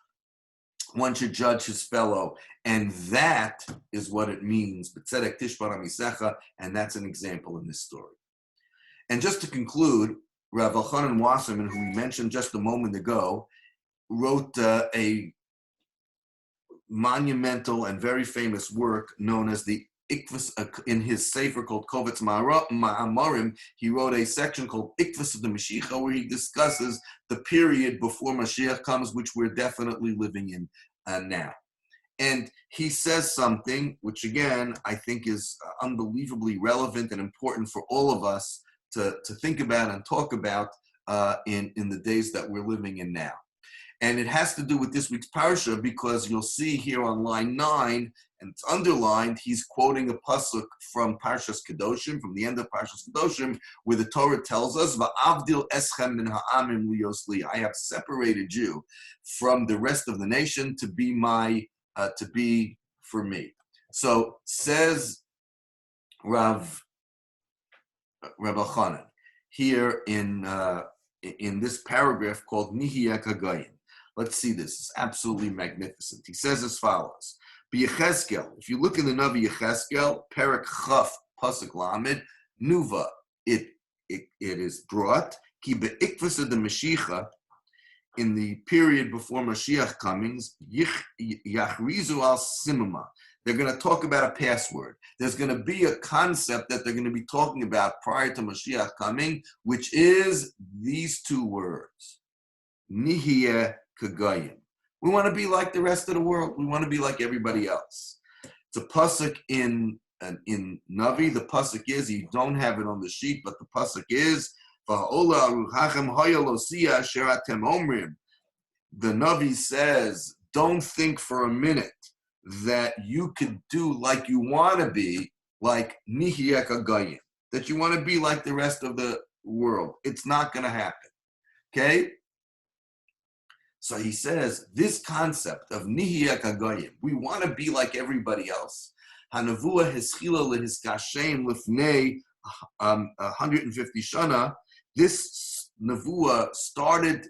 one should judge his fellow. And that is what it means. And that's an example in this story. And just to conclude, Rav Elchanan Wasserman, who we mentioned just a moment ago, wrote a monumental and very famous work known as the Ikvus, in his sefer called Kovetz Ma'amarim. He wrote a section called Ikvus of the Mashiach, where he discusses the period before Mashiach comes, which we're definitely living in now. And he says something which, again, I think is unbelievably relevant and important for all of us to think about and talk about in the days that we're living in now. And it has to do with this week's parsha, because you'll see here on line 9, and it's underlined, he's quoting a pasuk from Parshas Kedoshim, from the end of Parshas Kedoshim, where the Torah tells us, "Va'avdil eschem min ha'amim liyosli." I have separated you from the rest of the nation to be for me. So says Rav Elchanan here in this paragraph called Nihiyek HaGoyim. Let's see this. It's absolutely magnificent. He says as follows. B'Yecheskel, if you look in the Navi Yecheskel, Perek Chaf, Pasuk Lamed, Nuva, it is brought, Ki be'ikvus of the Mashiach, in the period before Mashiach comings, Yachrizu al Simama. They're going to talk about a password. There's going to be a concept that they're going to be talking about prior to Mashiach coming, which is these two words. Nihiyeh Kagayim. We want to be like the rest of the world. We want to be like everybody else. It's a pasuk in Navi. The pasuk is, you don't have it on the sheet, but the pasuk is, the Navi says, don't think for a minute that you could do like you want to be, like Nihiyek HaGoyim, that you want to be like the rest of the world. It's not going to happen. Okay? So he says, this concept of Nihiyek HaGoyim, we want to be like everybody else. Hanavua Hischila Lehiskashem Lifnei 150 Shana. This Navua started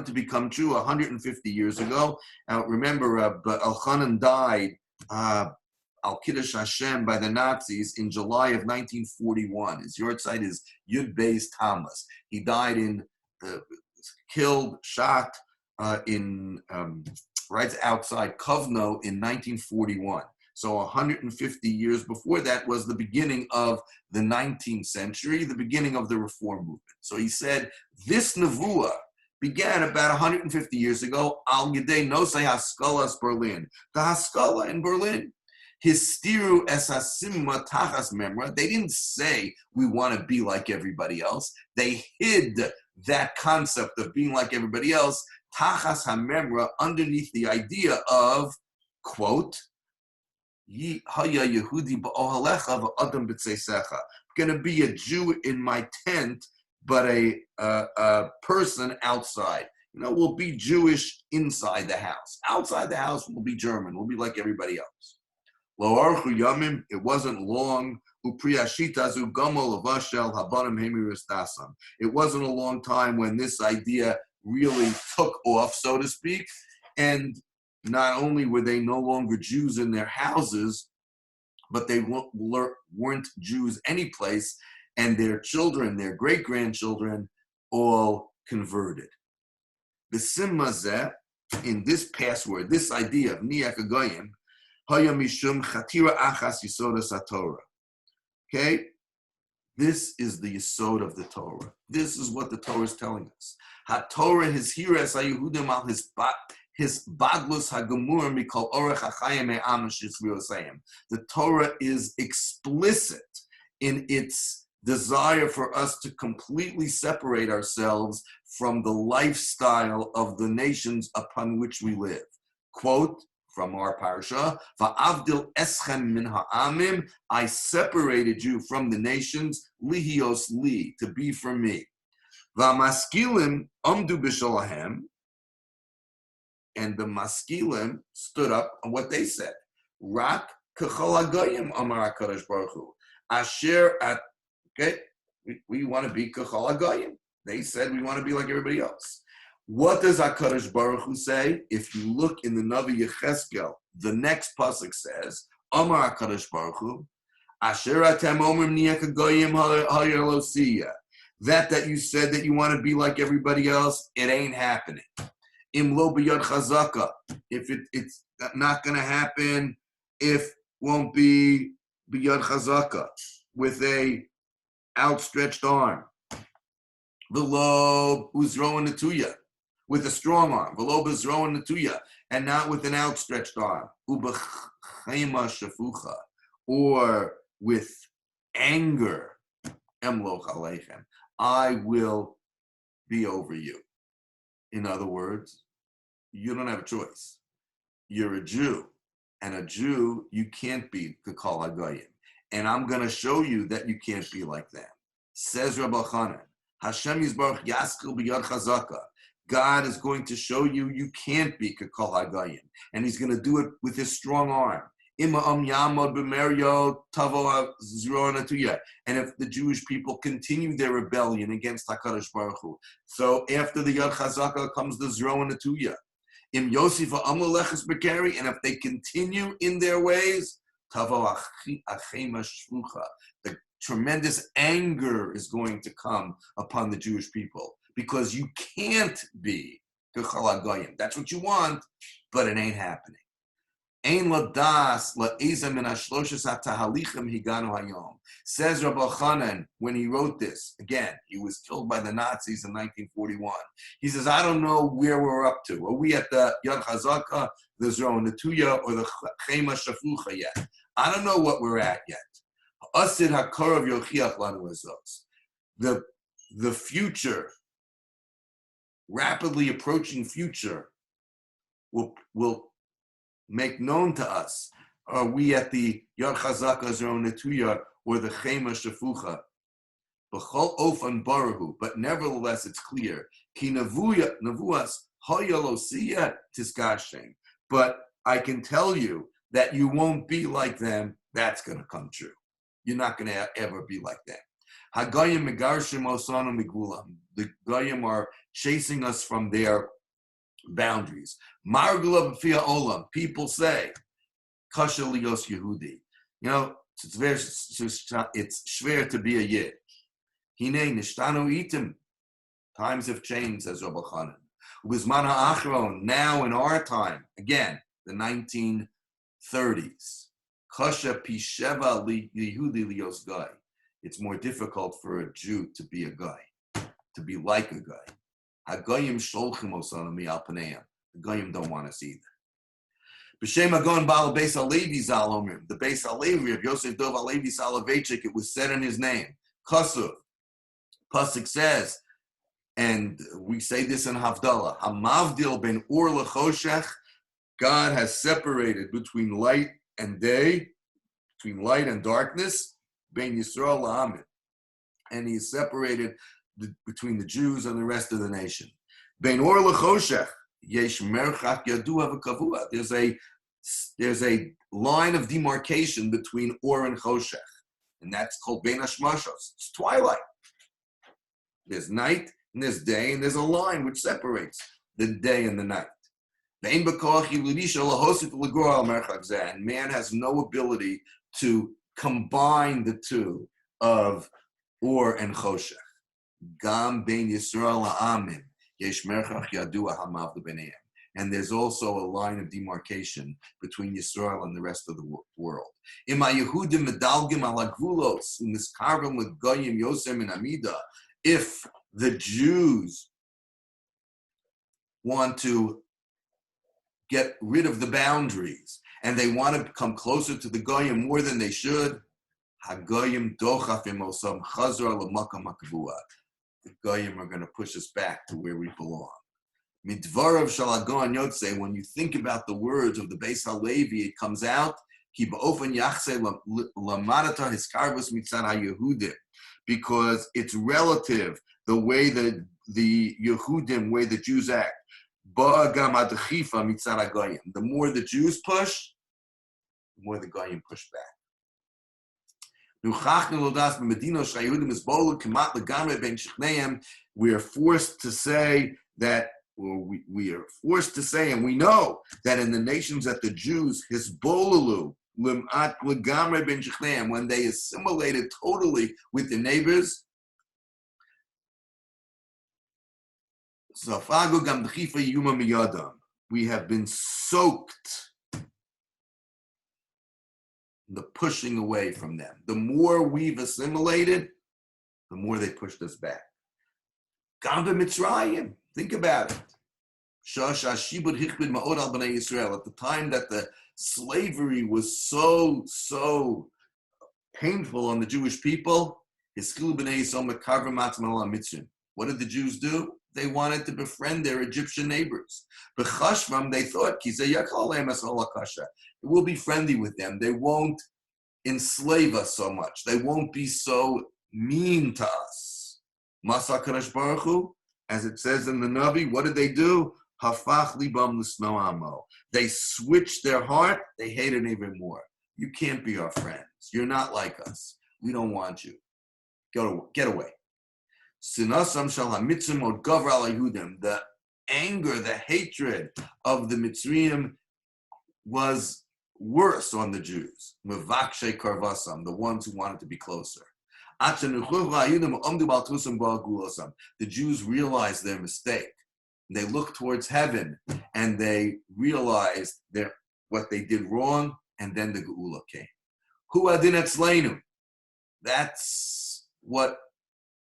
to become true 150 years ago. Now remember, Elchanan died al Kiddush Hashem by the Nazis in July of 1941. His yahrzeit is Yud Beis Tammuz. He died shot in right outside Kovno in 1941. So 150 years before that was the beginning of the 19th century, the beginning of the Reform movement. So he said, this Nevuah began about 150 years ago, Al Yedei Nosei Haskalas Berlin. The Haskala in Berlin. Histiru es hasimma tachas memra. They didn't say we want to be like everybody else. They hid that concept of being like everybody else, tachas hamemra, underneath the idea of, quote, haya Yehudi ba'ohalecha v'adam b'tzeisecha. Going to be a Jew in my tent, but a person outside. We'll be Jewish inside the house. Outside the house, we'll be German. We'll be like everybody else. Lo archu yamim, it wasn't long. It wasn't a long time when this idea really took off, so to speak. And not only were they no longer Jews in their houses, but they weren't Jews anyplace, and their children, their great-grandchildren, all converted. B'simma in this password, this idea of Niyach Hagoyim, Haya Mishum Chatira Achas Yisodas HaTorah. Okay? This is the Yisod of the Torah. This is what the Torah is telling us. HaTorah his hiras HaYehudim al his badlus hagemur mikol orech hachayim me'am shizriyosayim. The Torah is explicit in its desire for us to completely separate ourselves from the lifestyle of the nations upon which we live. Quote from our parsha, "Va'avdil eschem min ha'amim," I separated you from the nations, lihios li, to be for me. Va'maskilim amdu b'shalahem, and the maskilim stood up on what they said. Rak k'chol hagoyim amar HaKadosh Baruch Hu. Asher at, okay, we want to be k'chol hagoyim. They said we want to be like everybody else. What does HaKadosh Baruch Hu say? If you look in the Navi Yecheskel, the next pasuk says, Amar HaKadosh Baruch Hu, Asher atem omrim niyach hagoyim hayalosiya. That you said that you want to be like everybody else, it ain't happening. Im lo b'yad chazaka. If it's not going to happen, if won't be b'yad chazaka, with a outstretched arm. V'lo uzroan netuya, with a strong arm. V'lo b'zroan netuya, and not with an outstretched arm. Ub'chema shafucha, or with anger. Emloch aleichem, I will be over you. In other words, you don't have a choice. You're a Jew, and a Jew, you can't be k'kol hagoyim. And I'm going to show you that you can't be like them. Says Rabbi Chanan, Hashem Yisbarach Yaskil b'yad chazaka. God is going to show you can't be k'kol hagoyim, and He's going to do it with His strong arm. And if the Jewish people continue their rebellion against HaKadosh Baruch Hu, so after the Yad Chazaka comes the Zroa Natuya. Im Yosef Amaleches Bekari, and if they continue in their ways, the tremendous anger is going to come upon the Jewish people, because you can't be K'chol hagoyim. That's what you want, but it ain't happening. Ein ladas la'eza min hashloshas hatahalichem higanu hayom. Says Rabbi Chanan when he wrote this. Again, he was killed by the Nazis in 1941. He says, I don't know where we're up to. Are we at the Yad Chazaka, the Zroa Natuya, or the Chema Shafucha yet? I don't know what we're at yet. Asid hakarav yochiach lanu ezos. The future, rapidly approaching future, will make known to us, are we at the Yad Chazaka Zroa Natuya or the Chema Shafucha? B'chol ofan baruhu, but nevertheless it's clear. Ki nevuas hayalosiya tiskashem. But I can tell you that you won't be like them. That's going to come true. You're not going to ever be like them. Hagoyim megarshim osanu migulam. The Goyim are chasing us from their boundaries. Margula b'fia olam. People say, kasha lios Yehudi. It's schwer to be a Yid. Hine nishtanu itim. Times have changed, says Rabbi Chanan. Ubizman ha'achron. Now in our time, again, the 1930s. Kasha pisheva liyehudi lios guy. It's more difficult for a Jew to be a guy, to be like a guy. Hagoyim sholchim osana mi al paneim. The goyim don't want us either. B'shem Hagon Baal Beis Halevi Zal Omer. The Beis Halevi of Yosef Dov Halevi Soloveitchik, it was said in his name. Kasuv. Pasuk says, and we say this in Havdalah, Hamavdil ben Ur lechoshech. God has separated between light and day, between light and darkness, ben Yisrael la'amim. And he separated between the Jews and the rest of the nation. Ben Ur lechoshech. Yesh merchak yadua v'kavua. There's a line of demarcation between Or and Choshech, and that's called Ben Hashmashos. It's twilight. There's night and there's day, and there's a line which separates the day and the night. And man has no ability to combine the two of Or and Choshech. Gam ben Yisrael ha'amim. And there's also a line of demarcation between Yisrael and the rest of the world. If the Jews want to get rid of the boundaries and they want to come closer to the Goyim more than they should, the Goyim are going to push us back to where we belong. Midvarav Shalagon Yotze, when you think about the words of the Beis Halevi, it comes out, because it's relative, the way that the Yehudim, way the Jews act. The more the Jews push, the more the Goyim push back. We are forced to say that, we are forced to say, and we know that in the nations that the Jews, when they assimilated totally with the neighbors, we have been soaked the pushing away from them. The more we've assimilated, the more they pushed us back. Gam b'Mitzrayim, think about it. At the time that the slavery was so painful on the Jewish people, what did the Jews do? They wanted to befriend their Egyptian neighbors. They thought, we'll be friendly with them. They won't enslave us so much. They won't be so mean to us. Masa Kadosh Baruch Hu, as it says in the Navi, what did they do? Hafach libam l'sno amo. They switched their heart. They hated even more. You can't be our friends. You're not like us. We don't want you. Get away. Sinasam shal hamitzrim od gavra al Yehudim. The anger, the hatred of the Mitzrayim was worse on the Jews. Mevakshe karvasam, the ones who wanted to be closer. The Jews realized their mistake. They looked towards heaven and they realized what they did wrong, and then the Geula came. Hu adin etzleinu. That's what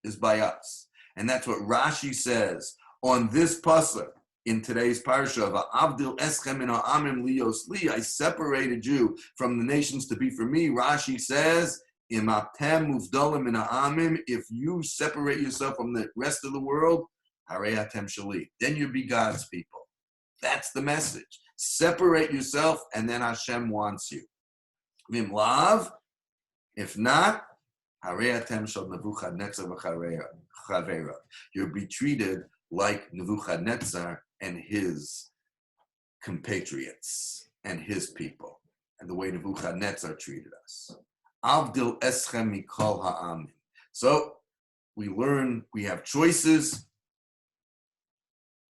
is by us. And that's what Rashi says on this pasuk in today's parsha. Avdil eschem min ha'amim lios li. I separated you from the nations to be for me. Rashi says, Im atem muvdalim min ha'amim. If you separate yourself from the rest of the world, harei atem shali. Then you be God's people. That's the message. Separate yourself, and then Hashem wants you. Vim lav. If not, harei atem shal Nebuchadnezzar v'chaveira. You'll be treated like Nebuchadnezzar and his compatriots and his people, and the way Nebuchadnezzar treated us. Avdil eschem mikol ha'amim. So we learn we have choices.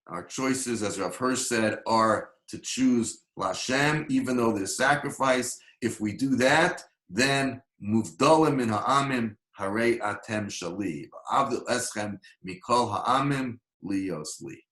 Our choices, as Rav Hirsch said, are to choose Lashem, even though there's sacrifice. If we do that, then muvdalim min ha'amim harei atem shali. Avdil eschem mikol ha'amim lios li.